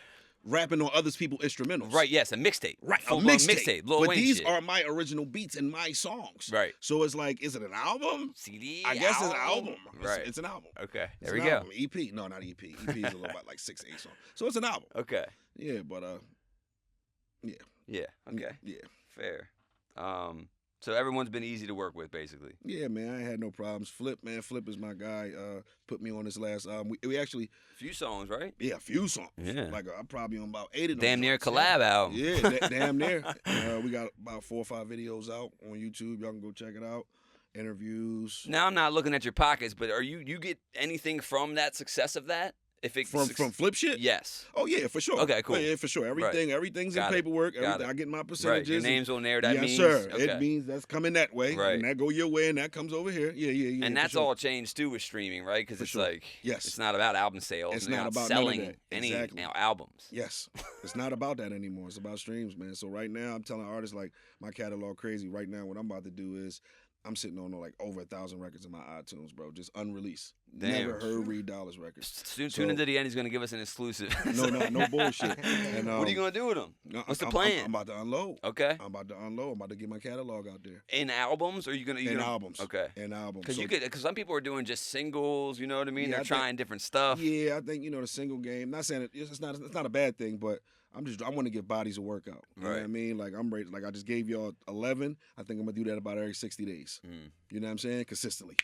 rapping on other people's instrumentals. Right, yes, a mixtape. Right, a Full-blown mixtape. Lil But Wayne these shit. are my original beats and my songs. Right. So it's like, is it an album? CD, I guess it's an album. Right. It's an album. Okay, It's there we an go. album. EP. No, not EP. EP is a little about like 6, 8 songs. So it's an album. Okay. Yeah, but Yeah, okay. Yeah. Fair. So everyone's been easy to work with, basically. Yeah, man, I ain't had no problems. Flip is my guy. Put me on this last album. We actually A few songs, right? a few songs. Yeah. Like I'm probably on about 8 of them. Damn near joints. collab album. Yeah, damn near. We got about 4 or 5 videos out on YouTube. Y'all can go check it out. Interviews. Now I'm not looking at your pockets, but are you get anything from that success of that? If it From flip shit? Yes. Oh yeah, for sure. Okay, cool. Oh, yeah, for sure. Everything's Got in it. paperwork. Got it. I get my Right. percentages. Your name's on there. That yes, means sir. okay. It means that's coming that way, Right. and that go your way, and that comes over here. Yeah. And for that's sure. all changed too with streaming, right? Because For it's sure. like, Yes. it's not about album sales. It's You're not about none of selling that. any Exactly. albums. Yes, it's not about that anymore. It's about streams, man. So right now, I'm telling artists like my catalog crazy. Right now, what I'm about to do is I'm sitting on like over 1,000 records in my iTunes, bro, just unreleased. Damn. Never heard Reed Dollaz records. Tune into the end. He's gonna give us an exclusive. No bullshit. And, what are you gonna do with them? What's the plan? I'm about to unload. Okay. I'm about to unload. I'm about to get my catalog out there. In albums, or In albums. Okay. In albums. Because because some people are doing just singles. You know what I mean? Yeah, They're I think- trying different stuff. Yeah, I think the single game. Not saying it's not a bad thing, but I want to give bodies a workout. You know what I Right. mean? Like I'm ready. Like I just gave y'all 11. I think I'm gonna do that about every 60 days. You know what I'm saying? Consistently.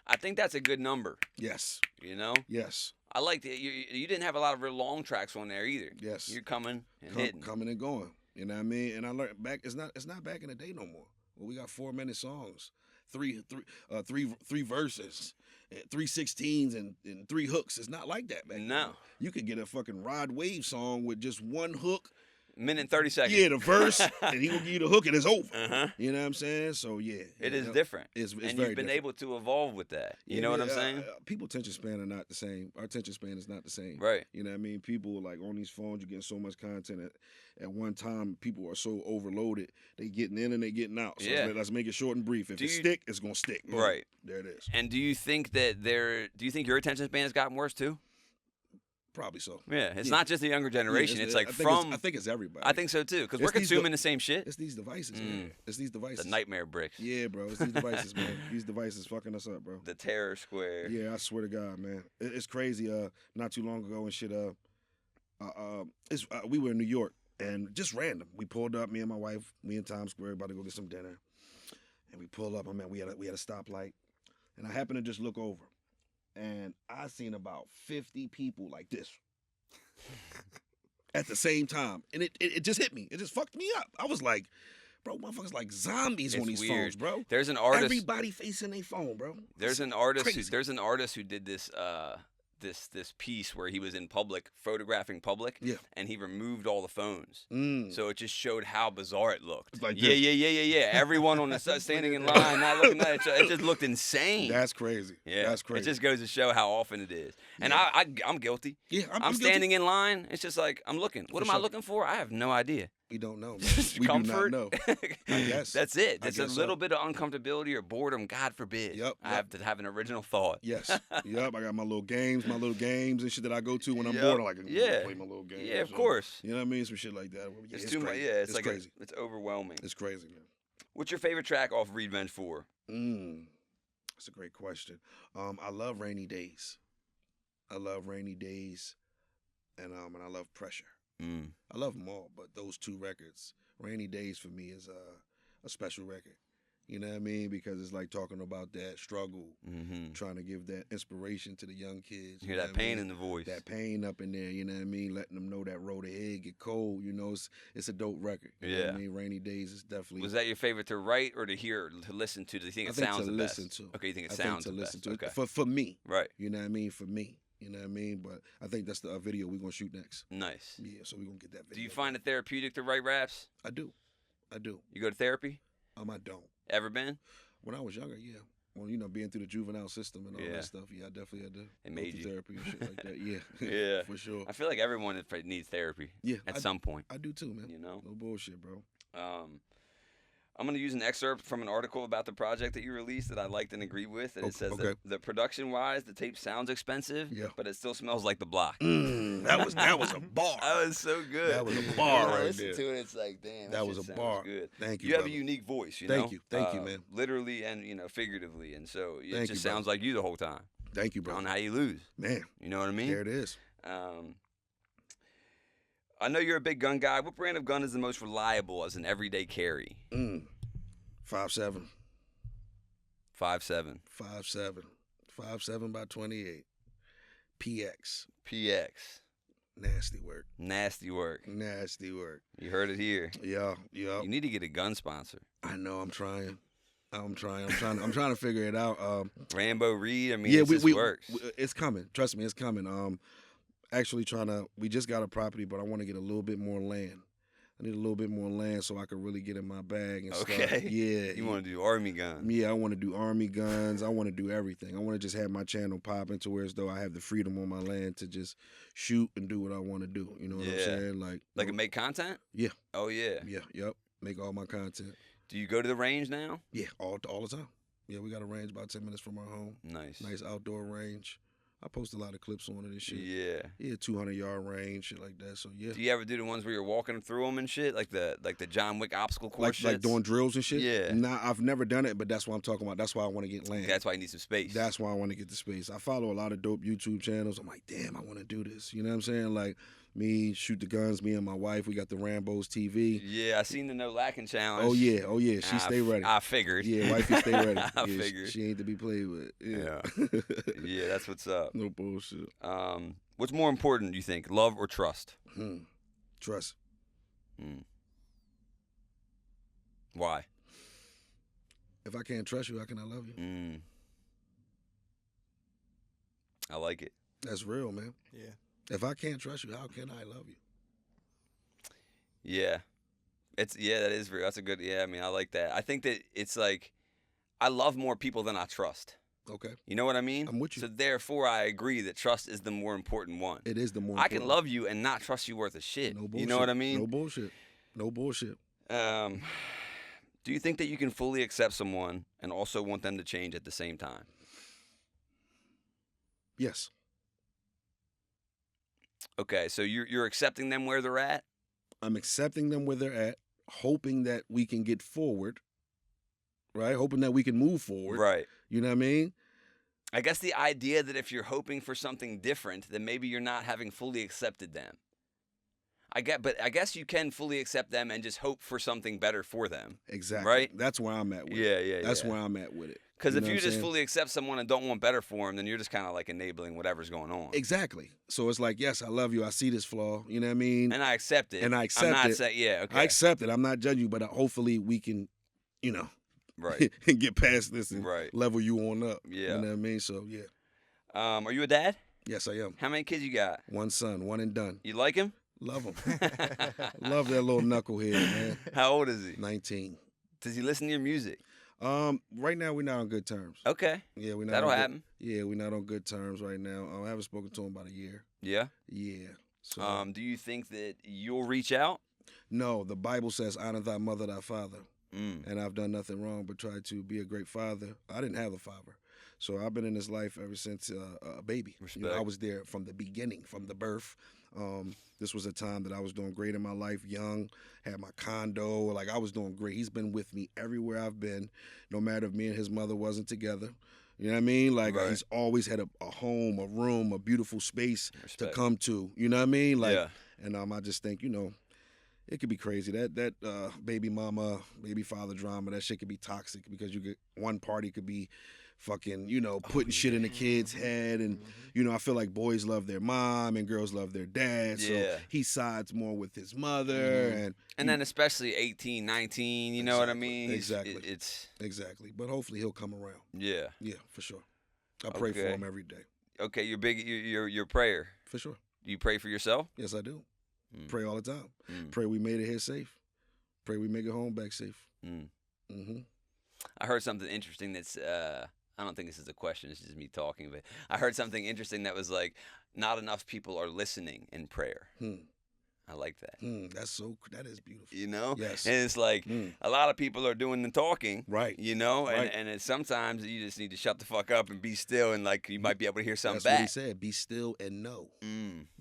I think that's a good number. Yes. You know, Yes. I like that you didn't have a lot of real long tracks on there either. Yes. You're coming and hitting. Coming and going. You know what I mean? And I learned back. It's not back in the day no more. Well, we got 4-minute songs, three verses, 3 16s and 3 hooks. It's not like that, man. No. You could get a fucking Rod Wave song with just 1 hook. Minute and 30 seconds. Yeah, the verse, and he will give you the hook, and it's over. Uh-huh. You know what I'm saying? So yeah, It is different. It's and very you've been different. able to evolve with that. You know what I'm saying? People's attention span are not the same. Our attention span is not the same. Right. You know what I mean? People like on these phones, you're getting so much content at one time. People are so overloaded. They getting in and they getting out. So Yeah. let's make it short and brief. If it stick, it's gonna stick. Boom. Right. There it is. And do you think your attention span has gotten worse too? Probably so. Yeah, it's Yeah. not just the younger generation. it's like I think it's everybody. I think so too, because we're It's these consuming the same shit. It's these devices, man. It's these devices. The nightmare bricks. Yeah, bro. It's these devices, man. These devices fucking us up, bro. The terror square. Yeah, I swear to God, man. It's crazy. Not too long ago and shit. We were in New York and just random. We pulled up, me and my wife, we in Times Square, about to go get some dinner, and we pulled up. We had a stoplight, and I happened to just look over, and I seen about 50 people like this at the same time, and it just hit me. It just fucked me up. I was like, bro, motherfuckers like zombies on It's these weird. phones, bro. There's an artist. Everybody facing their phone, bro. There's an artist who did this this piece where he was in public photographing public, Yeah. and he removed all the phones. Mm. So it just showed how bizarre it looked. It's like yeah. Everyone on the side standing in line, not looking at each other. It just looked insane. That's crazy. Yeah, That's crazy. It just goes to show how often it is. And Yeah. I'm guilty. Yeah, I'm guilty. standing in line. It's just like I'm looking. What For am I sure. looking for? I have no idea. We don't know, man. We Comfort. do not know. I guess. That's it. I It's a guess so. little bit of uncomfortability or boredom. God forbid. Yep, I yep. have to have an original thought. Yes. Yep. I got my little games and shit that I go to when I'm Yep. bored. I'm like, Yeah. play my little game. Yeah, of course. You know what I mean? Some shit like that. Yeah, It's too much. crazy. Yeah, it's like crazy. it's overwhelming. It's crazy, man. What's your favorite track off Reedvenge 4? That's a great question. I love Rainy Days. I love Rainy Days, and I love Pressure. I love them all, but those 2 records, Rainy Days for me is a special record. You know what I mean? Because it's like talking about that struggle, trying to give that inspiration to the young kids. You hear that pain in the voice. That pain up in there, you know what I mean? Letting them know that road ahead get cold, you know, it's a dope record. You know what I mean? Rainy Days is definitely. Was that your favorite to write or to hear, to listen to? Do you think it sounds to the best? listen to. Okay, you think it I sounds think to the listen best. to. Okay. For me. Right. You know what I mean? For me. You know what I mean? But I think that's the video we're going to shoot next. Nice. Yeah, so we're going to get that video. Do you find it therapeutic to write raps? I do. You go to therapy? I don't. Ever been? When I was younger, yeah. Well, being through the juvenile system and all that stuff, yeah, I definitely had to It made go you. through therapy and shit like that. Yeah. Yeah. For sure. I feel like everyone needs therapy. Yeah. At some point. I do too, man. You know? No bullshit, bro. I'm going to use an excerpt from an article about the project that you released that I liked and agreed with. And it says okay. that production-wise, the tape sounds expensive, Yeah. but it still smells like the block. That was a bar. That was so good. That was a bar When I right listen there. to it, it's like, damn, That shit was a sounds bar. Good. Thank you, You have a brother. unique voice, you Thank know? you. Thank you, man. Literally and, figuratively. And so it Thank just you, sounds brother. like you the whole time. Thank you, I bro. don't know how you lose. Man, You know what I mean? there it is. I know you're a big gun guy. What brand of gun is the most reliable as an everyday carry? 5'7". 5'7". 5'7". 5'7" by 28. PX. PX. Nasty work. Nasty work. Nasty work. You heard it here. Yeah. You need to get a gun sponsor. I know. I'm trying to figure it out. Rambo Reed. I mean, yeah, it just works. It's coming. Trust me, it's coming. Actually we just got a property, but I want to get a little bit more land. I need a little bit more land so I can really get in my bag and stuff. Yeah. You want to do army guns. Yeah, I want to do army guns. I want to do everything. I want to just have my channel popping to where as though I have the freedom on my land to just shoot and do what I want to do. You know what I'm saying? Like make content? Yeah. Oh, yeah. Yeah, yep. Make all my content. Do you go to the range now? Yeah, all the time. Yeah, we got a range about 10 minutes from our home. Nice. Nice outdoor range. I post a lot of clips on it and shit. Yeah. Yeah, 200-yard range, shit like that. So yeah. Do you ever do the ones where you're walking through them and shit, like the John Wick obstacle course, like doing drills and shit? Yeah. Nah, I've never done it, but that's what I'm talking about. That's why I want to get land. That's why you need some space. That's why I want to get the space. I follow a lot of dope YouTube channels. I'm like, damn, I want to do this. You know what I'm saying? Like me, shoot the guns. Me and my wife, we got the Rambo's TV. Yeah, I seen the no lacking challenge. Oh yeah. She stay ready. I figured. Yeah, wifey stay ready. I figured. She ain't to be played with. Yeah. Yeah, that's what's up. No bullshit. What's more important, you think, love or trust? Trust. Why? If I can't trust you, how can I love you? I like it. That's real, man. Yeah. If I can't trust you, how can I love you? Yeah. That is real. That's a good, I mean, I like that. I think that it's like, I love more people than I trust. Okay. You know what I mean? I'm with you. So therefore, I agree that trust is the more important one. It is the more I important. can love you and not trust you worth a shit. No bullshit. You know what I mean? No bullshit. No bullshit. Do you think that you can fully accept someone and also want them to change at the same time? Yes. Okay, so you're accepting them where they're at? I'm accepting them where they're at, hoping that we can get forward, right? Hoping that we can move forward. Right. You know what I mean? I guess the idea that if you're hoping for something different, then maybe you're not having fully accepted them. But I guess you can fully accept them and just hope for something better for them. Exactly. Right? That's where I'm at with Yeah, it. That's where I'm at with it. Because if you just fully accept someone and don't want better for them, then you're just kind of like enabling whatever's going on. Exactly. So it's like, yes, I love you. I see this flaw. You know what I mean? And I accept it. And I accept it. Okay. I accept it. I'm not judging you, but hopefully we can, right, and get past this and right, level you on up. Yeah. You know what I mean? So, yeah. Are you a dad? Yes, I am. How many kids you got? One son, one and done. You like him? Love him. Love that little knucklehead, man. How old is he? 19. Does he listen to your music? Right now we're not on good terms. Okay. Yeah, we're not. That'll happen. Yeah, we're not on good terms right now. I haven't spoken to him about a year. Yeah. Yeah. So, do you think that you'll reach out? No, the Bible says, "Honor thy mother, thy father," and I've done nothing wrong but try to be a great father. I didn't have a father, so I've been in this life ever since a baby. Respect. I was there from the beginning, from the birth. This was a time that I was doing great in my life, young, had my condo, like I was doing great. He's been with me everywhere I've been, no matter if me and his mother wasn't together. You know what I mean? Like right. He's always had a home, a room, a beautiful space Respect. to come to. You know what I mean? Like, yeah. And I just think, it could be crazy. That baby mama, baby father drama, that shit could be toxic because one party could be fucking, putting shit in the kid's head. And, I feel like boys love their mom and girls love their dad. So Yeah. he sides more with his mother. And then especially 18, 19, you know what I mean? Exactly. It's Exactly. But hopefully he'll come around. Yeah. Yeah, for sure. I pray for him every day. Okay, you're a prayer. For sure. Do you pray for yourself? Yes, I do. Pray all the time. Pray we made it here safe. Pray we make it home back safe. I heard something interesting that's, I don't think this is a question, it's just me talking, but I heard something interesting that was like, not enough people are listening in prayer. I like that. That is beautiful. Yes. Yes. And it's like, a lot of people are doing the talking. Right. Right. And it's sometimes you just need to shut the fuck up and be still, and like you might be able to hear something That's back. what he said. Be still and know.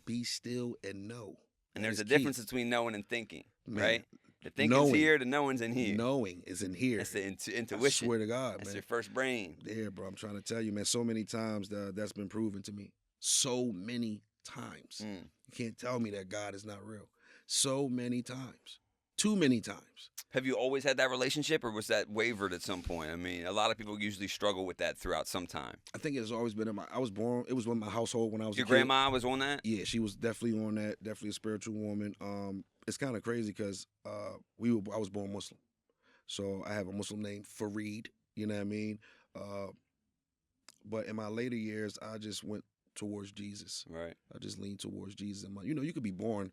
Be still and know. And there's a key. difference between knowing and thinking, Man. right? The thinking's here, the knowing's in here. Knowing is in here. That's the intuition. I swear to God, That's man. your first brain. Yeah, bro. I'm trying to tell you, man. So many times that's been proven to me. So many times. You can't tell me that God is not real. So many times. Too many times. Have you always had that relationship, or was that wavered at some point? I mean, a lot of people usually struggle with that throughout some time. I think it has always been I was born, it was in my household when I was Your a kid. grandma was on that? Yeah, she was definitely on that, definitely a spiritual woman. It's kind of crazy because I was born Muslim. So I have a Muslim name, Fareed, you know what I mean? But in my later years, I just went towards Jesus. Right. I just leaned towards Jesus. And you could be born,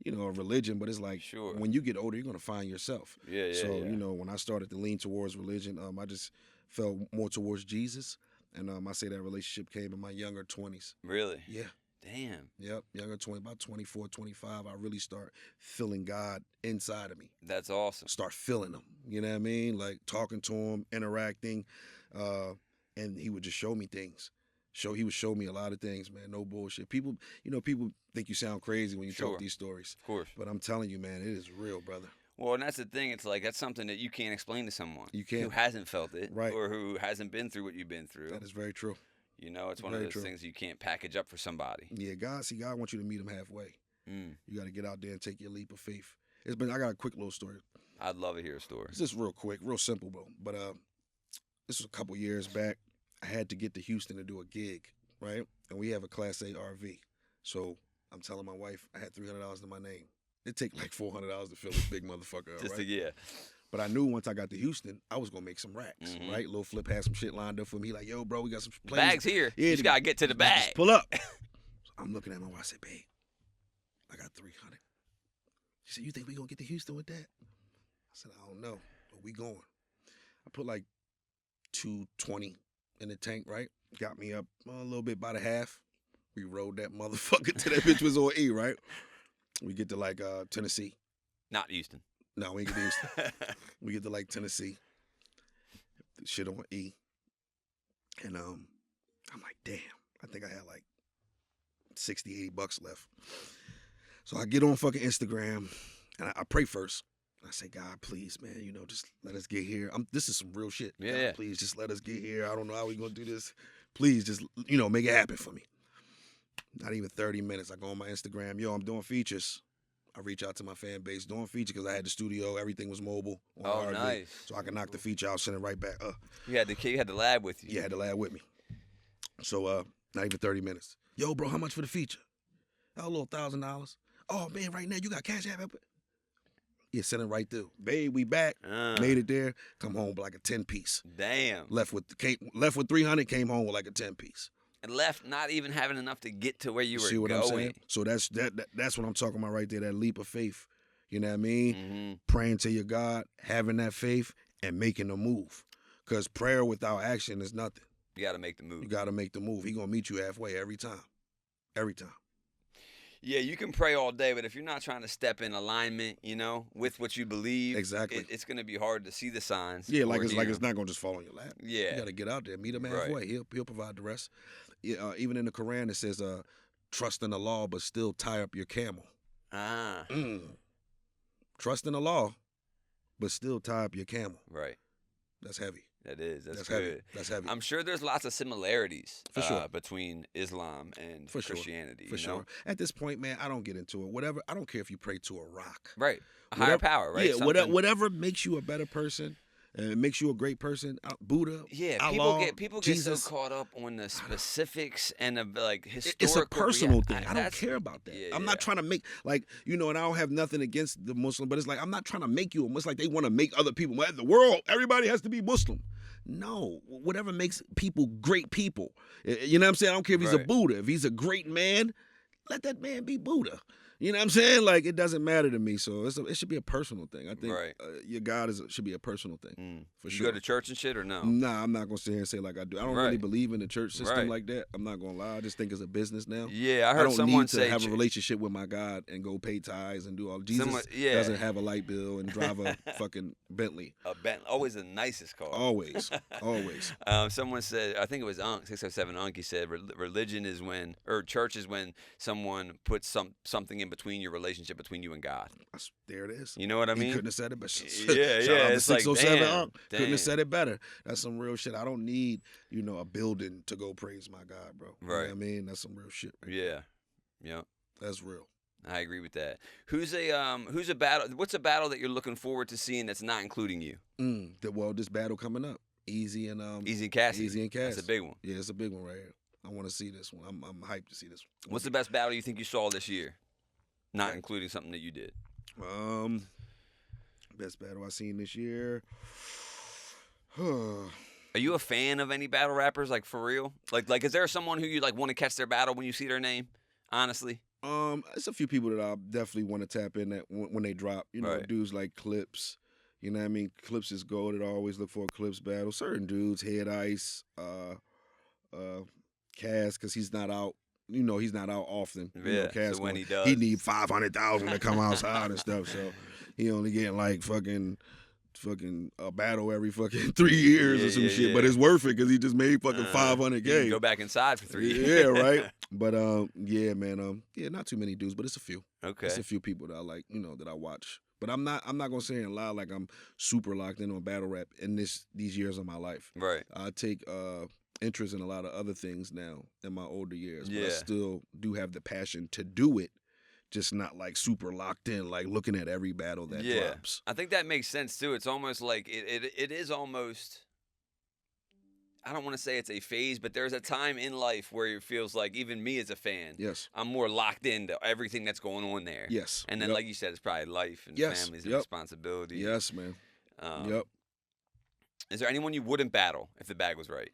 a religion, but it's like Sure. when you get older, you're going to find yourself. Yeah. So, when I started to lean towards religion, I just fell more towards Jesus. And I say that relationship came in my younger 20s. Really? Yeah. Damn. Yep, younger 20, about 24, 25, I really start feeling God inside of me. That's awesome. Start feeling him, you know what I mean? Like talking to him, interacting, and he would just show me things. He would show me a lot of things, man, no bullshit. People think you sound crazy when you talk these stories. Of course. But I'm telling you, man, it is real, brother. Well, and that's the thing. It's like that's something that you can't explain to someone who hasn't felt it, right, or who hasn't been through what you've been through. That is very true. It's one of those things you can't package up for somebody. Yeah, God wants you to meet him halfway. You got to get out there and take your leap of faith. I got a quick little story. I'd love to hear a story. It's just real quick, real simple, bro. But this was a couple years back. I had to get to Houston to do a gig, right? And we have a Class A RV. So I'm telling my wife I had $300 to my name. It take like $400 to fill this big motherfucker up, right? Yeah. But I knew once I got to Houston, I was gonna make some racks, right? Lil Flip had some shit lined up for me. Like, yo, bro, we got some planes. Bags here. Yeah, you just gotta get to the bag. Just pull up. So I'm looking at my wife. I said, babe, I got 300. She said, you think we gonna get to Houston with that? I said, I don't know, but we going. I put like 220 in the tank, right? Got me up a little bit by the half. We rode that motherfucker till that bitch was on E, right? We get to like Tennessee. Not Houston. No, we ain't get to Houston. We get to like Tennessee. Shit on E. And I'm like, damn, I think I had like 60, $80 left. So I get on fucking Instagram and I pray first. I say, God, please, man, just let us get here. This is some real shit. Yeah. God, please, just let us get here. I don't know how we gonna do this. Please, just, make it happen for me. Not even 30 minutes. I go on my Instagram. Yo, I'm doing features. I reach out to my fan base doing feature because I had the studio. Everything was mobile. On nice. So I can knock the feature out, send it right back. You had the lab with you. Yeah, I had the lab with me. So not even 30 minutes. Yo, bro, how much for the feature? Oh, a little $1,000. Oh, man, right now you got Cash App? Yeah, send it right through. Babe, we back. Made it there. Come home with like a 10-piece. Damn. Left with 300, came home with like a 10-piece. And left not even having enough to get to where you were See what going. I'm saying? So that's what I'm talking about right there, that leap of faith. You know what I mean? Mm-hmm. Praying to your God, having that faith, and making a move. Because prayer without action is nothing. You got to make the move. You got to make the move. He going to meet you halfway every time. Every time. Yeah, you can pray all day, but if you're not trying to step in alignment, with what you believe, exactly, it's going to be hard to see the signs. Yeah, like it's not going to just fall on your lap. Yeah, you got to get out there, meet him halfway. Right. He'll provide the rest. Even in the Quran, it says, "Trust in the law, but still tie up your camel." Trust in the law, but still tie up your camel. Right. That's heavy. That is. That's good. Heavy. That's heavy. I'm sure there's lots of similarities for sure between Islam and Christianity. For sure. At this point, man, I don't get into it. Whatever. I don't care if you pray to a rock. Right. A higher power, right? Yeah. Whatever makes you a better person. It makes you a great person. Buddha. Yeah, Allah, people get Jesus. so caught up on the specifics and the historical. It's a personal thing. I don't care about that. Yeah, I'm not trying to make and I don't have nothing against the Muslim, but it's like I'm not trying to make you a Muslim. Like they want to make other people. The world, everybody has to be Muslim. No, whatever makes people great people. You know what I'm saying? I don't care if he's a Buddha. If he's a great man, let that man be Buddha. You know what I'm saying? Like, it doesn't matter to me. So it should be a personal thing. I think your God should be a personal thing. For sure. You go to church and shit or no? Nah, I'm not going to sit here and say like I do. I don't really believe in the church system like that. I'm not going to lie. I just think it's a business now. Yeah, I heard someone say. I don't need to have a relationship with my God and go pay tithes and do all. Jesus doesn't have a light bill and drive a fucking Bentley. A Bentley. Always the nicest car. Always. Always. Someone said, I think it was Unk, 607 Unk, he said, religion is church is when someone puts something in between your relationship between you and God. There it is. You know what I mean? He couldn't have said it better. Yeah. It's 607 couldn't have said it better. That's some real shit. I don't need, a building to go praise my God, bro. Right. You know what I mean? That's some real shit. Right yeah. There. That's real. I agree with that. Who's a battle? What's a battle that you're looking forward to seeing that's not including you? Well, this battle coming up, Easy and Cass. Easy and Cass. That's a big one. Yeah, it's a big one right here. I want to see this one. I'm hyped to see this one. What's the best battle you think you saw this year? Not including something that you did. Best battle I seen this year. Are you a fan of any battle rappers, like for real? Like, is there someone who you like want to catch their battle when you see their name? Honestly, it's a few people that I definitely want to tap in that when they drop. You know, Right. dudes like Clips. You know what I mean? Clips is gold. I always look for a Clips battle. Certain dudes, Head Ice, Cass, because he's not out. You know, he's not out often. You know, Cass so when he does, he need 500,000 to come outside and stuff. So he only getting like fucking a battle every fucking 3 years or some shit. Yeah. But it's worth it because he just made fucking 500K. You can go back inside for 3 years. Yeah, right. But yeah, man. Yeah, not too many dudes, but it's a few. Okay. It's a few people that I like, you know, that I watch. But I'm not gonna say and lie like I'm super locked in on battle rap in these years of my life. Right. I take interest in a lot of other things now in my older years. But I Yeah. still do have the passion to do it. Just not like super locked in, like looking at every battle that drops. I think that makes sense too. It's almost like it is almost. I don't want to say it's a phase, but there's a time in life where it feels like even me as a fan, Yes. I'm more locked into everything that's going on there. Yes. And then, like you said, it's probably life and Yes. families and Yep. responsibilities. Yes, man. Yep. Is there anyone you wouldn't battle if the bag was right?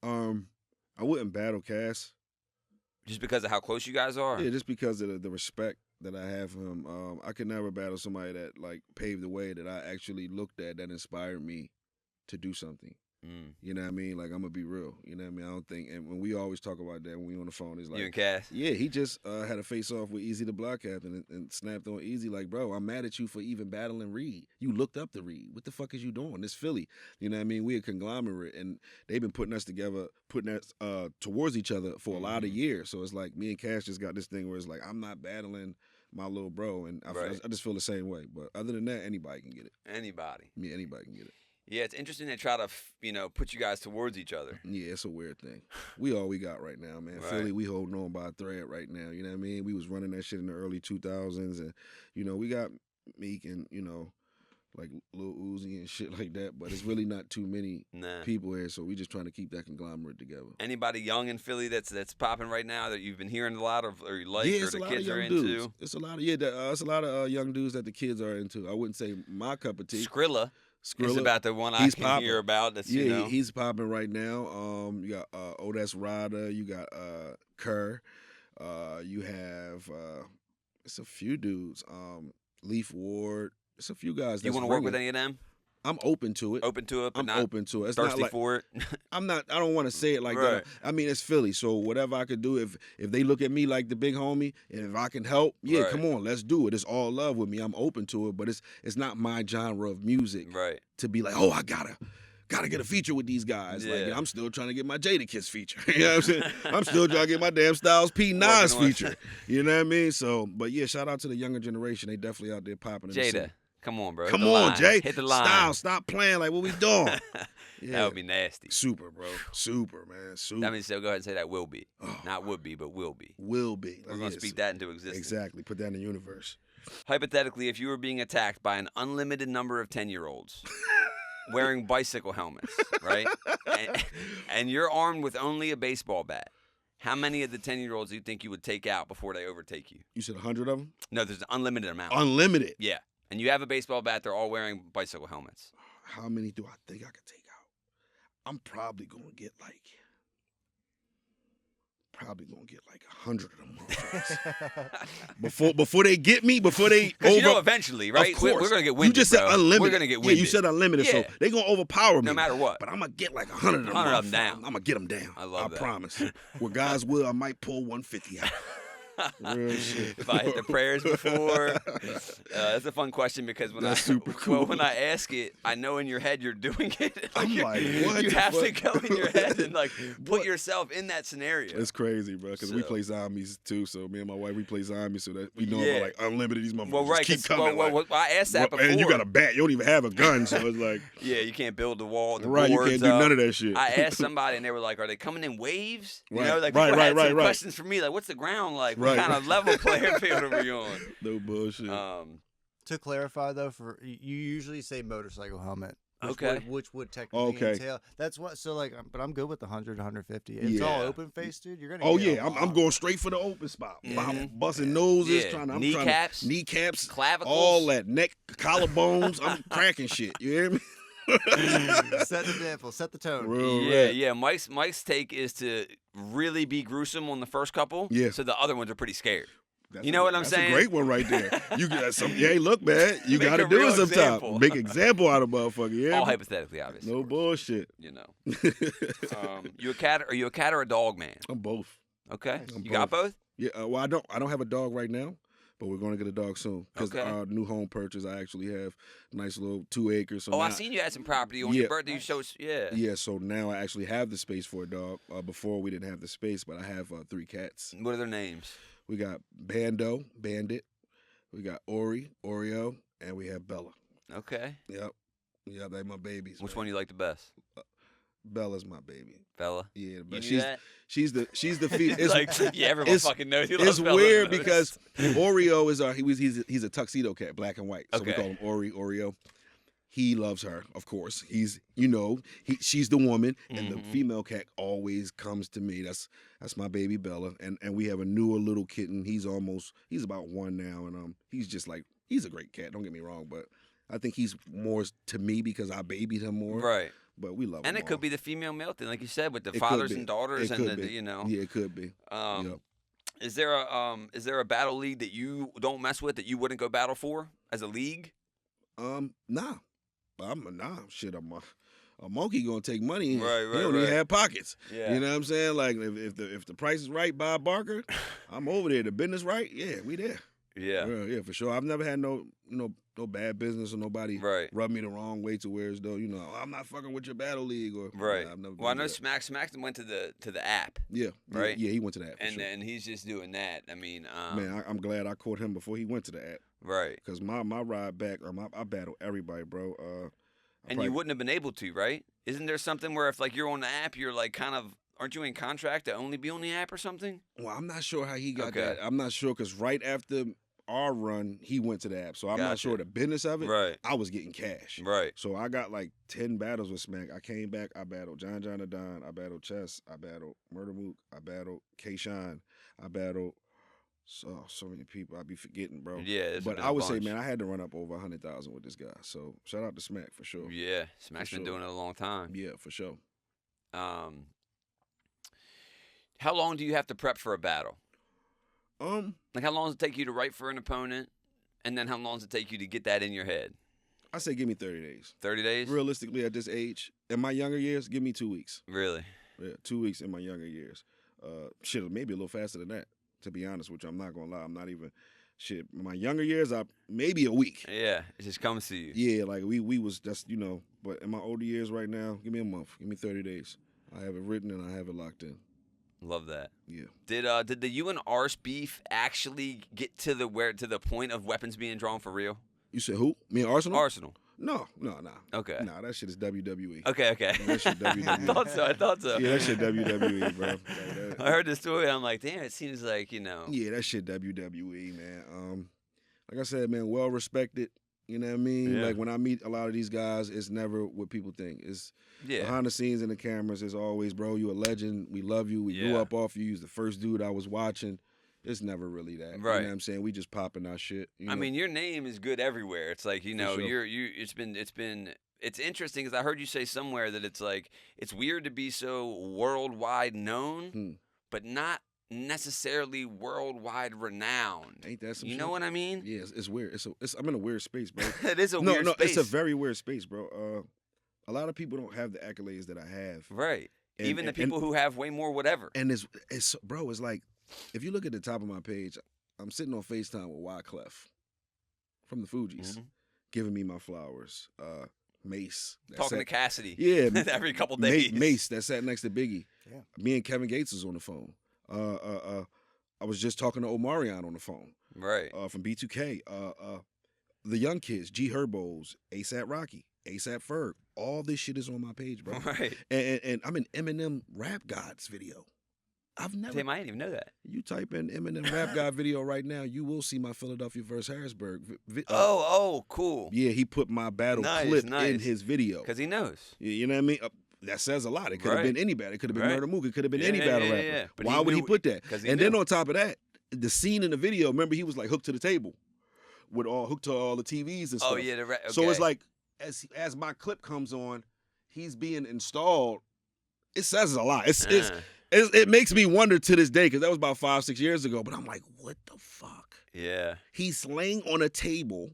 I wouldn't battle Cass. Just because of how close you guys are? Yeah, just because of the respect that I have for him. I could never battle somebody that like paved the way that I actually looked at that inspired me to do something. You know what I mean? Like, I'm gonna be real. You know what I mean? I don't think, and when we always talk about that when we on the phone, it's like, You and Cass? yeah, he just had a face off with Easy the Block Captain and snapped on Easy like, bro, I'm mad at you for even battling Reed. You looked up to Reed. What the fuck is you doing? This Philly. You know what I mean? We a conglomerate, and they've been putting us together, putting us towards each other for a lot of years. So it's like me and Cash just got this thing where it's like, I'm not battling my little bro, and I just feel the same way. But other than that, anybody can get it. Anybody. Yeah, anybody can get it. Yeah, it's interesting they try to, put you guys towards each other. Yeah, it's a weird thing. We all we got right now, man. Right. Philly, we holding on by a thread right now. You know what I mean? We was running that shit in the early 2000s, and we got Meek and like Lil Uzi and shit like that. But it's really not too many people here, so we just trying to keep that conglomerate together. Anybody young in Philly that's popping right now that you've been hearing a lot of, or you like, Yeah, or it's the a lot kids of young are into? dudes. It's a lot of it's a lot of young dudes that the kids are into. I wouldn't say my cup of tea. Skrilla. It's about the one I can hear about. That's he's popping right now. You got Odes Rada, you got Kerr, you have it's a few dudes. Leaf Ward. It's a few guys. You want to work with any of them? I'm open to it. Open to it, but I'm open to it. It's thirsty not like, for it. I don't want to say it like that. I mean, it's Philly, so whatever I could do, if they look at me like the big homie, and if I can help, come on, let's do it. It's all love with me. I'm open to it, but it's not my genre of music to be like, oh, I gotta get a feature with these guys. Like, I'm still trying to get my Jadakiss feature. You know what I'm saying? I'm still trying to get my damn Styles P. Nas feature. You know what I mean? So, but yeah, shout out to the younger generation. They definitely out there popping. Jada. Come on, bro. Come on, Jay. Hit the line. Styles, stop playing. Like, what we doing? That would be nasty. Super, bro. Super, man. Super. That means go ahead and say that will be. Not would be, but will be. Will be. We're going to speak that into existence. Exactly. Put that in the universe. Hypothetically, if you were being attacked by an unlimited number of 10-year-olds wearing bicycle helmets, right? And you're armed with only a baseball bat, how many of the 10-year-olds do you think you would take out before they overtake you? You said 100 of them? No, there's an unlimited amount. Unlimited? Yeah. And you have a baseball bat, they're all wearing bicycle helmets. How many do I think I could take out? I'm probably going to get like 100 of them motherfuckers. before they get me, before they over. Eventually, right? Of course. We're going to get winded, You just said unlimited. We're going to get winded. Yeah, you said unlimited, so they going to overpower me. No matter what. But I'm going to get like 100 of them. 100 of them down. I'm going to get them down. I love that. I promise. Where guys will, I might pull 150 out. Real shit. If I hit the prayers before, that's a fun question because when when I ask it, I know in your head you're doing it. I'm like, what? You have to go in your head and like put yourself in that scenario. It's crazy, bro. Because we play zombies too. So me and my wife, we play zombies, so that we know about like unlimited. These motherfuckers just keep coming. Well, I asked that before. And you got a bat. You don't even have a gun, so it's like you can't build the wall. The right, boards you can't do none of that shit. I asked somebody, and they were like, "Are they coming in waves?" You know, like right. questions for me, like, "What's the ground like? Right. kind of level playing field are we on? No bullshit. To clarify though, for you usually say motorcycle helmet. Which would technically entail. That's what. So like, but I'm good with the 100, 150. It's all open face, dude. You're gonna. Oh yeah, I'm going straight for the open spot. Busting noses, kneecaps, clavicles, all that neck, collarbones. I'm cracking shit. You hear me? Set the example, set the tone. Yeah. Mike's take is to really be gruesome on the first couple. Yeah. So the other ones are pretty scared. You know what I'm saying? That's a great one right there. You got some. Hey, look, man, you got to do it sometime. Big example out of motherfucker. Yeah. All hypothetically, obviously. No bullshit. You know. You a cat? Are you a cat or a dog man? I'm both. Okay. You got both? Yeah. Well, I don't have a dog right now, but we're gonna get a dog soon because our new home purchase. I actually have a nice little 2 acres. So I seen you had some property on your birthday. You showed. Yeah. Yeah. So now I actually have the space for a dog. Before we didn't have the space, but I have 3 cats. What are their names? We got Bandit. We got Oreo, and we have Bella. Okay. Yep, they my babies. Which one you like the best? Bella's my baby. Bella. Yeah, but she's the female. Everyone fucking knows. It's weird because Oreo is he's a tuxedo cat, black and white. So we call him Oreo. He loves her, of course. She's the woman, and the female cat always comes to me. That's my baby Bella, and we have a newer little kitten. He's about 1 now, and he's a great cat. Don't get me wrong, but I think he's more to me because I babied him more. Right. But we love him. And it could be the female male thing, like you said, with the fathers and daughters, Yeah, it could be. Yep. Is there a battle league that you don't mess with that you wouldn't go battle for as a league? Nah. A monkey gonna take money. Right. He don't even have pockets. Yeah. You know what I'm saying? Like if the price is right, Bob Barker, I'm over there. The business right, yeah, we there. Yeah, for sure. I've never had no bad business or nobody rub me the wrong way to where as though I'm not fucking with your battle league or right. I've never I know Smackton went to the app. Yeah, right. Yeah, he went to the app. And then he's just doing that. I mean, man, I'm glad I caught him before he went to the app. Right. Because my ride back, I battle everybody, bro. And you wouldn't have been able to, right? Isn't there something where if like you're on the app, you're like kind of, aren't you in contract to only be on the app or something? Well, I'm not sure how he got that. I'm not sure because right after our run, he went to the app. So I'm not sure the business of it. Right. I was getting cash. Right. So I got like 10 battles with Smack. I came back. I battled John the Don. I battled Chess. I battled Murder Mook. I battled K-Shine. I battled so many people. I'd be forgetting, bro. Yeah. But I would say, man, I had to run up over 100,000 with this guy. So shout out to Smack for sure. Yeah. Smack's been doing it a long time. Yeah, for sure. How long do you have to prep for a battle? Like how long does it take you to write for an opponent, and then how long does it take you to get that in your head? I say give me 30 days. 30 days? Realistically, at this age, in my younger years, give me 2 weeks. Really? Yeah, 2 weeks in my younger years. Maybe a little faster than that. To be honest with you, I'm not gonna lie. I'm not even in my younger years, maybe a week. Yeah, it just comes to you. Yeah, like we was just But in my older years, right now, give me a month. Give me 30 days. I have it written and I have it locked in. Love that. Yeah. Did the you and Arse beef actually get to the point of weapons being drawn for real? You said who? Me and Arsenal? Arsenal. No. Okay. Nah, that shit is WWE. Okay. That shit WWE. I thought so. Yeah, that shit WWE, bro. I heard the story. I'm like, damn, it seems like, Yeah, that shit WWE, man. Like I said, man, well respected. You know what I mean? Yeah. Like when I meet a lot of these guys, it's never what people think. It's behind the scenes and the cameras. It's always, bro, you a legend. We love you. We grew up off you. You're the first dude I was watching. It's never really that. Right. You know what I'm saying? We just popping our shit. I mean, your name is good everywhere. It's like, sure. It's interesting because I heard you say somewhere that it's like, it's weird to be so worldwide known, but not necessarily worldwide renowned. Ain't that some shit? You know what I mean? Yeah, it's weird. I'm in a weird space, bro. It is a weird space. It's a very weird space, bro. A lot of people don't have the accolades that I have. Right. Even the people who have way more whatever. And it's bro, it's like, if you look at the top of my page, I'm sitting on FaceTime with Wyclef from the Fugees, giving me my flowers. Mace. Talking to Cassidy. Yeah. Every couple days. Mace that sat next to Biggie. Yeah. Me and Kevin Gates was on the phone. I was just talking to Omarion on the phone. Right. From B2K. The young kids, G Herbos, ASAP Rocky, ASAP Ferg. All this shit is on my page, bro. Right. And I'm in Eminem Rap Gods video. I've never. Damn, I didn't even know that. You type in Eminem rap guy video right now, you will see my Philadelphia versus Harrisburg. Cool. Yeah, he put my battle clip in his video because he knows. You know what I mean? That says a lot. It could have been any battle. It could have been Murder Mook. It could have been any battle rapper. Yeah. Why would he put that? And then on top of that, the scene in the video, remember he was like hooked to the table, hooked to all the TVs and stuff. Oh yeah, okay. So it's like as my clip comes on, he's being installed. It says a lot. It makes me wonder to this day because that was about 5-6 years ago. But I'm like, what the fuck? Yeah. He's laying on a table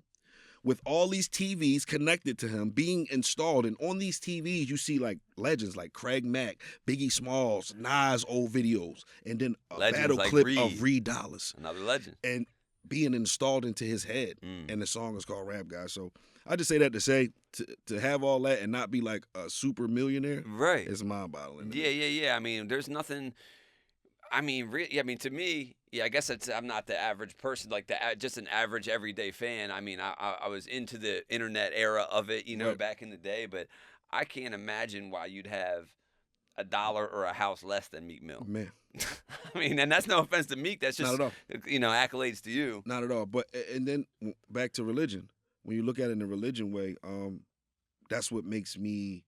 with all these TVs connected to him being installed. And on these TVs, you see like legends like Craig Mack, Biggie Smalls, Nas old videos, and then a battle clip of Reed Dollaz. Another legend. And being installed into his head. And the song is called Rap Guy. So I just say that to say to have all that and not be like a super millionaire. Right. It's mind-boggling. Yeah. I mean, there's nothing. I mean, to me, I guess I'm not the average person, like just an average everyday fan. I mean, I was into the internet era of it, back in the day, but I can't imagine why you'd have $1 or a house less than Meek Mill. Man. I mean, and that's no offense to Meek. That's just, not at all. Accolades to you. Not at all. But, and then back to religion. When you look at it in the religion way, that's what makes me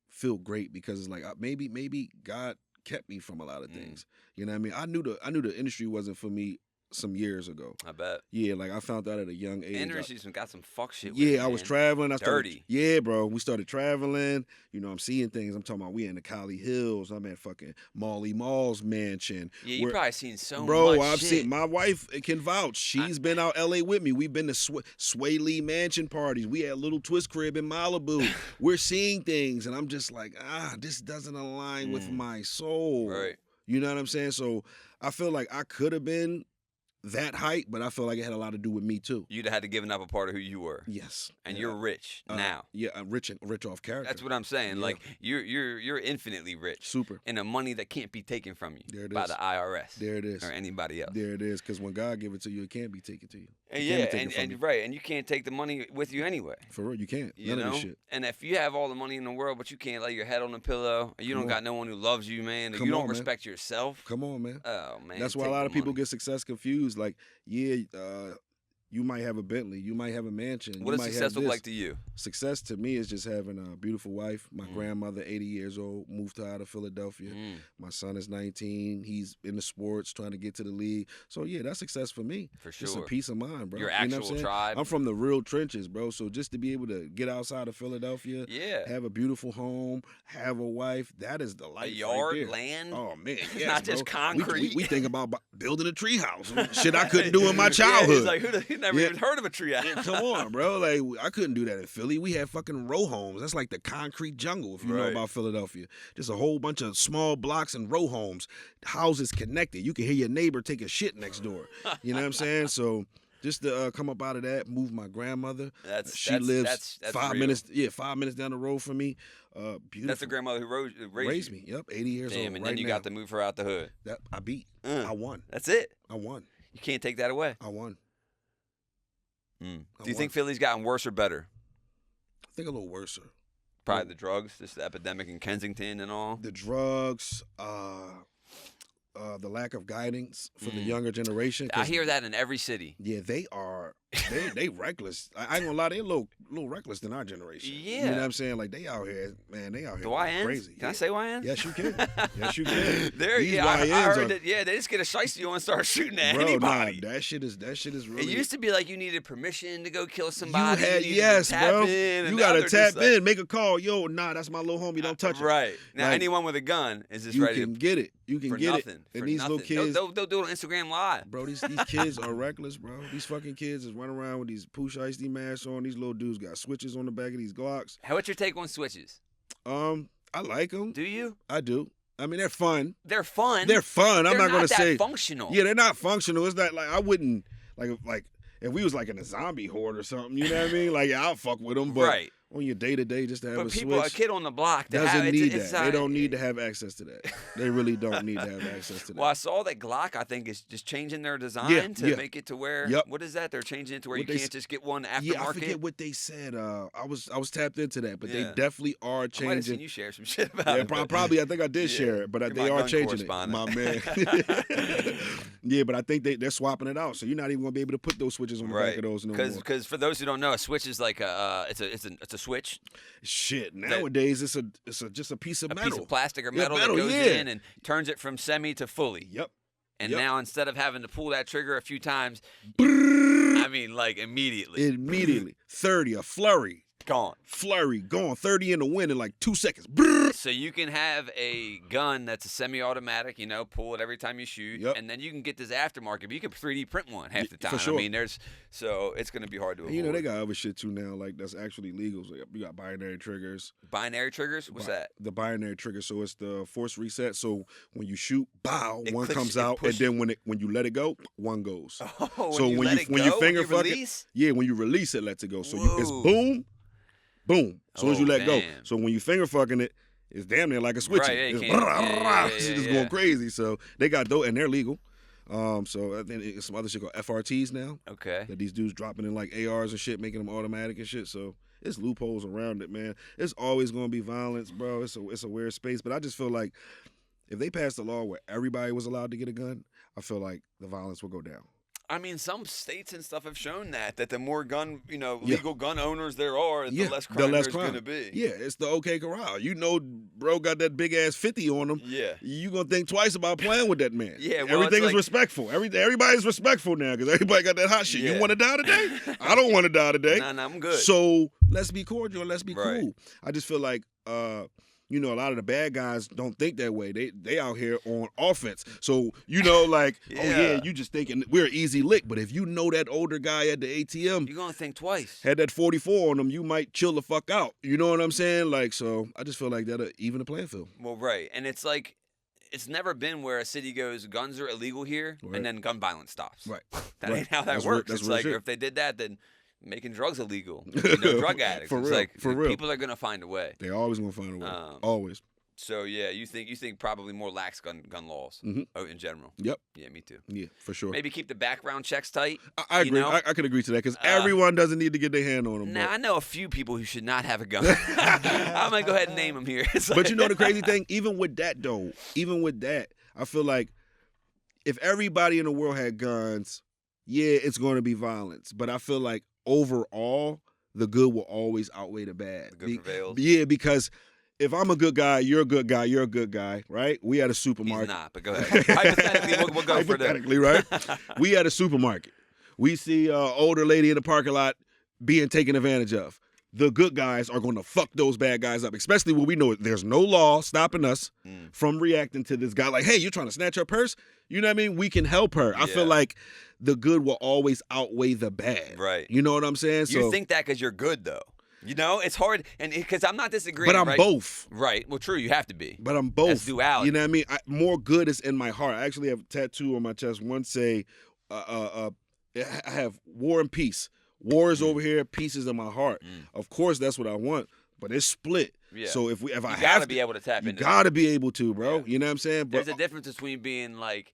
feel great because it's like maybe God kept me from a lot of things. You know what I mean? I knew the industry wasn't for me some years ago. I bet. Yeah, like I found out at a young age. Industry's got some fuck shit with it, I was traveling. Dirty. Bro. We started traveling. I'm seeing things. I'm talking about we in the Collie Hills. I'm at fucking Molly Mall's mansion. Yeah, you probably seen so much Bro, I've shit. seen. My wife can vouch. She's been out L.A. with me. We've been to Sway Lee mansion parties. We had Little Twist Crib in Malibu. We're seeing things, and I'm just like, this doesn't align with my soul. Right. You know what I'm saying? So I feel like I could have been that height, but I feel like it had a lot to do with me too. You'd have had to give up a part of who you were. Yes. And you're rich now. Yeah, I'm rich off character. That's what I'm saying. Yeah. Like you're infinitely rich. Super. And the money that can't be taken from you by the IRS. There it is. Or anybody else. There it is. Because when God give it to you, it can't be taken to you. And right, and you can't take the money with you anyway. For real, you can't. None of this shit. And if you have all the money in the world, but you can't lay your head on the pillow, you don't got no one who loves you, man. You don't respect yourself. Come on, man. Oh man. That's why a lot of people get success confused. Like, you might have a Bentley, you might have a mansion. What does success look like to you? Success to me is just having a beautiful wife. My grandmother, 80 years old, moved her out of Philadelphia. My son is 19. He's in the sports, trying to get to the league. So, yeah, that's success for me. For sure. It's a peace of mind, bro. Your actual tribe. I'm from the real trenches, bro. So just to be able to get outside of Philadelphia, have a beautiful home, have a wife, that is the life. A yard, right there. land. Oh, man, yes, not bro. just concrete. We think about building a treehouse. Shit I couldn't do in my childhood. He's like, who never even heard of a tree house? Come on, bro. Like, I couldn't do that in Philly. We had fucking row homes. That's like the concrete jungle, if you know about Philadelphia. Just a whole bunch of small blocks and row homes. Houses connected. You can hear your neighbor take a shit next door. You know what I'm saying? So just to come up out of that, move my grandmother. She lives 5 minutes. Yeah, 5 minutes down the road from me. Beautiful. That's the grandmother who raised me. Yep, 80 years old. And then you got to move her out the hood. That I beat. I won. That's it. I won. You can't take that away. I won. Do you think Philly's gotten worse or better? I think a little worse. Probably the drugs, just the epidemic in Kensington and all. The drugs, the lack of guidance for the younger generation. I hear that in every city. Yeah, they are. They reckless. I ain't gonna lie, they a little reckless than our generation. Yeah. You know what I'm saying? Like, they out here, man, they out here the YNs? crazy. Can I say YNs? Yes, you can. Yes, you can. These YNs I heard that, they just get a shiesty and start shooting at anybody. Nah, that shit is really. It used to be like you needed permission to go kill somebody. You had, bro. You gotta tap in, make a call. Yo, that's my little homie, don't touch it. Right. Now, anyone with a gun is just ready. You can get it. You can get it. And these little kids. They'll do it on Instagram Live. Bro, these kids are reckless, bro. These fucking kids is running around with these Pooh Shiesty masks on. These little dudes got switches on the back of these Glocks. What's your take on switches? I like them. Do you? I do. I mean, they're fun. They're fun. They're fun. I'm not gonna say functional. Yeah, they're not functional. It's not like I wouldn't like if we was like in a zombie horde or something. You know what I mean? Like, I'll fuck with them. But on your day-to-day just to have But a people, switch. a kid on the block that doesn't need it's that. They don't need to have access to that. They really don't need to have access to that. Well, I saw that Glock, I think, is just changing their design to make it to where. Yep. What is that? They're changing it to where What you can't just get one aftermarket. Yeah, I forget what they said. I was tapped into that, but they definitely are changing. I might have seen you share some shit about it. Yeah, probably. I think I did share it, but they are changing it. My man. Yeah, but I think they're swapping it out, so you're not even gonna be able to put those switches on the back of those no more. Because for those who don't know, a switch is like it's a switch. Shit, nowadays it's just a piece of metal, piece of plastic or metal that goes in and turns it from semi to fully. Yep. And now instead of having to pull that trigger a few times, I mean, like immediately 30, a flurry. Gone. Flurry, gone. 30 in the wind in like 2 seconds. So you can have a gun that's a semi-automatic, pull it every time you shoot, and then you can get this aftermarket, but you can 3D print one half the time. For sure. I mean, so it's going to be hard to avoid. They got other shit too now, like that's actually legal. So you got binary triggers. Binary triggers? What's that? The binary trigger. So it's the force reset. So when you shoot, bow, one comes out, and then when you let it go, one goes. Oh, so when you finger fuck it, when you release it, lets it go. So it's boom. Boom. As soon as you let go. So when you finger fucking it, it's damn near like a switch. Right, it's just going crazy. So they got those, and they're legal. So I think it's some other shit called FRTs now. Okay. That these dudes dropping in like ARs and shit, making them automatic and shit. So it's loopholes around it, man. It's always going to be violence, bro. It's a weird space. But I just feel like if they passed a law where everybody was allowed to get a gun, I feel like the violence will go down. I mean, some states and stuff have shown that the more legal gun owners there are, the less crime there's going to be. Yeah, it's the OK Corral. Bro got that big ass 50 on him. Yeah, you gonna think twice about playing with that man. Yeah, well, everything is respectful. Everybody's respectful now because everybody got that hot shit. Yeah. You want to die today? I don't want to die today. Nah, I'm good. So let's be cordial. Let's be cool. I just feel like a lot of the bad guys don't think that way. They out here on offense. So, you just thinking we're an easy lick. But if you know that older guy at the ATM, you're going to think twice. Had that 44 on him, you might chill the fuck out. You know what I'm saying? So I just feel like that'll even the playing field. Well, right. And it's like, it's never been where a city goes, guns are illegal here, and then gun violence stops. Right. That ain't how that works. It's like, if they did that, then making drugs illegal. Drug addicts. For it's real. like For real. people are gonna find a way. They always gonna find a way. Always. So yeah, you think probably more lax gun laws in general. Yep. Yeah, me too. Yeah, for sure. Maybe keep the background checks tight. I agree. I could agree to that because everyone doesn't need to get their hand on them. Nah, I know a few people who should not have a gun. I'm gonna go ahead and name them here. But you know the crazy thing, even with that, I feel like if everybody in the world had guns, it's going to be violence. But I feel like overall, the good will always outweigh the bad. The good prevails. Yeah, because if I'm a good guy, you're a good guy, you're a good guy, right? We at a supermarket. He's not, but go ahead. Hypothetically, we'll go for that. Hypothetically, right? We at a supermarket. We see an older lady in the parking lot being taken advantage of. The good guys are going to fuck those bad guys up, especially when we know there's no law stopping us from reacting to this guy. Like, hey, you're trying to snatch her purse? You know what I mean? We can help her. I feel like the good will always outweigh the bad. Right. You know what I'm saying? You think that because you're good, though. It's hard, and because I'm not disagreeing. But I'm both. Right. Well, true, you have to be. But I'm both. That's duality. You know what I mean? More good is in my heart. I actually have a tattoo on my chest. One say, I have war and peace. War is over here, peace is in my heart. Of course, that's what I want, but it's split. Yeah. So if I have gotta be able to tap into you gotta be able to, bro. Yeah. You know what I'm saying? There's a difference between being like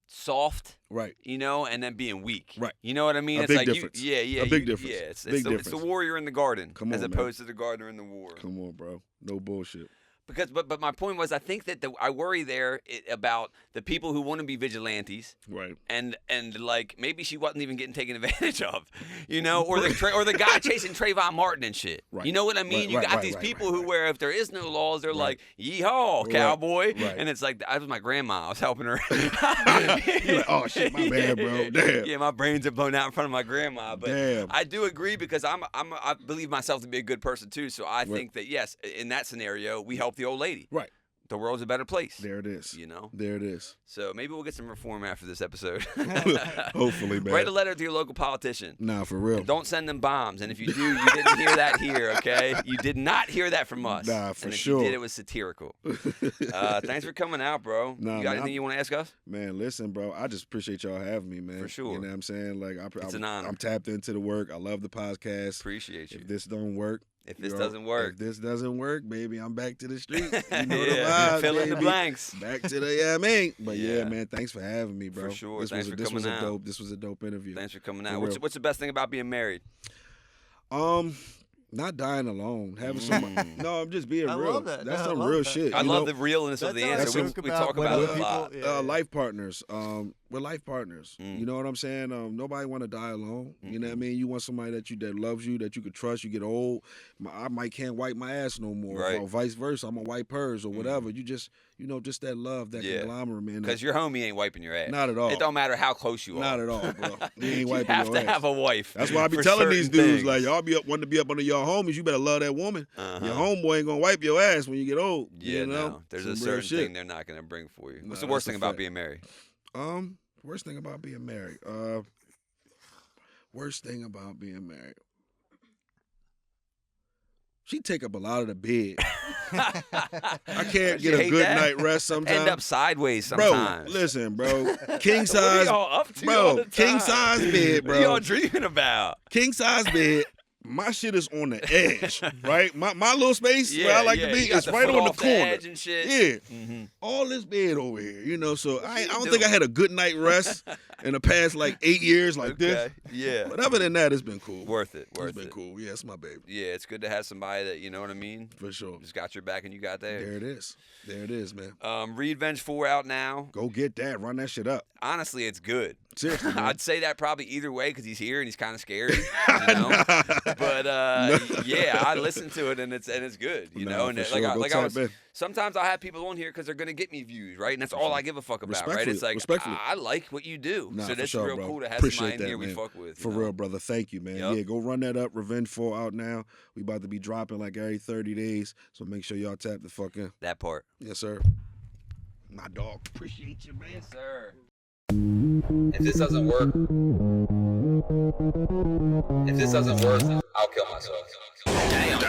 soft, right? And then being weak, right? You know what I mean? A big difference. A big difference. Yeah, it's the warrior in the garden, as opposed to the gardener in the war. Come on, bro. No bullshit. But my point was, I think that I worry there about the people who want to be vigilantes, right? And like maybe she wasn't even getting taken advantage of, or the guy chasing Trayvon Martin and shit. Right. You know what I mean? You got these people who, where if there is no laws, they're like, yeehaw, cowboy, and it's like that was my grandma. I was helping her. You're like, oh shit, my bad, bro. Damn. Yeah, my brains are blown out in front of my grandma. But damn. I do agree because I believe myself to be a good person too. So I think that yes, in that scenario, we help the old lady. Right. the world's a better place. There it is. You know? There it is. So maybe we'll get some reform after this episode. Hopefully, man. Write a letter to your local politician. Nah, for real. And don't send them bombs. And if you do, you didn't hear that here, okay? You did not hear that from us. Nah, for and if sure. you did, it was satirical. Thanks for coming out, bro. Nah, you got man, anything you want to ask us? Man, listen, bro. I just appreciate y'all having me, man. For sure. You know what I'm saying? Like, It's an honor. I'm tapped into the work. I love the podcast. Appreciate you. If this don't work, If this doesn't work. If this doesn't work, baby, I'm back to the street. You know yeah, the vibe, fill in the baby. blanks. Back to the, yeah, man. But Yeah. yeah, man, thanks for having me, bro. For sure. This Thanks was for this was coming a out. dope. This was a dope interview. Thanks for coming For out. real. What's the best thing about being married? Not dying alone. Having some. No, I'm just being I real. love that. That's No, I some love real that. shit. I you love know? the realness of the That's answer. how I We joke talk about about it a when lot. people- Yeah. Life partners. We're life partners. Mm. You know what I'm saying? Nobody want to die alone. You know what I Mm-mm. mean? You want somebody that loves you, that you can trust. You get old, I might can't wipe my ass no more, Right. or vice versa. I'm gonna wipe hers or whatever. You just just that love, that Yeah. conglomerate, man. Because your homie ain't wiping your ass. Not at all. It don't matter how close you are. Not at all, bro. He ain't You wiping have your to ass. have a wife. That's why I be for telling these certain dudes, things. like, y'all want to be up under your homies. You better love that woman. Uh-huh. Your homeboy ain't gonna wipe your ass when you get old. Yeah, you know? no. There's Some a real certain shit. thing they're not going to bring for you. What's Nah, the worst that's thing a about fact. being married? Worst thing about being married. Worst thing about being married. She take up a lot of the bed. I can't You get a hate good that? night rest sometimes. End up sideways bro, sometimes. listen, bro. King What size, are y'all up to all bro. the King time? size bed, What are y'all bro. dreaming about? King size bed. My shit is on the edge, right? My little space where I like to be you got is the right foot on the off corner. edge and shit. Yeah. Mm-hmm. All this bed over here, so I you don't doing? think I had a good night rest in the past like 8 years like this. Yeah. But other than that, it's been cool. Worth it. It's Worth been it. cool. Yeah, it's my baby. Yeah, it's good to have somebody that, you know what I mean? For sure. Just got your back and you got There theirs. it is. There it is, man. Reedvenge 4 out now. Go get that. Run that shit up. Honestly, it's good. Seriously, man. I'd say that probably either way because he's here and he's kind of scary, you know. But yeah, I listen to it and it's good, you know. And for it- sure. Go I tap was, in. sometimes I'll have people on here because they're gonna get me views, right? And that's all I give a fuck about, right? It's like Respectfully. I like what you do, Nah, so for that's sure, real bro. cool to have Appreciate somebody in that, here we man. fuck with. For you know? real, brother. Thank you, man. Yup. Yeah, go run that up. Revenge 4 out now. We about to be dropping like every 30 days. So make sure y'all tap the fuck in. That part. Yes, sir. My dog. Appreciate you, man. Yes, sir. If this doesn't work, I'll kill myself. Damn.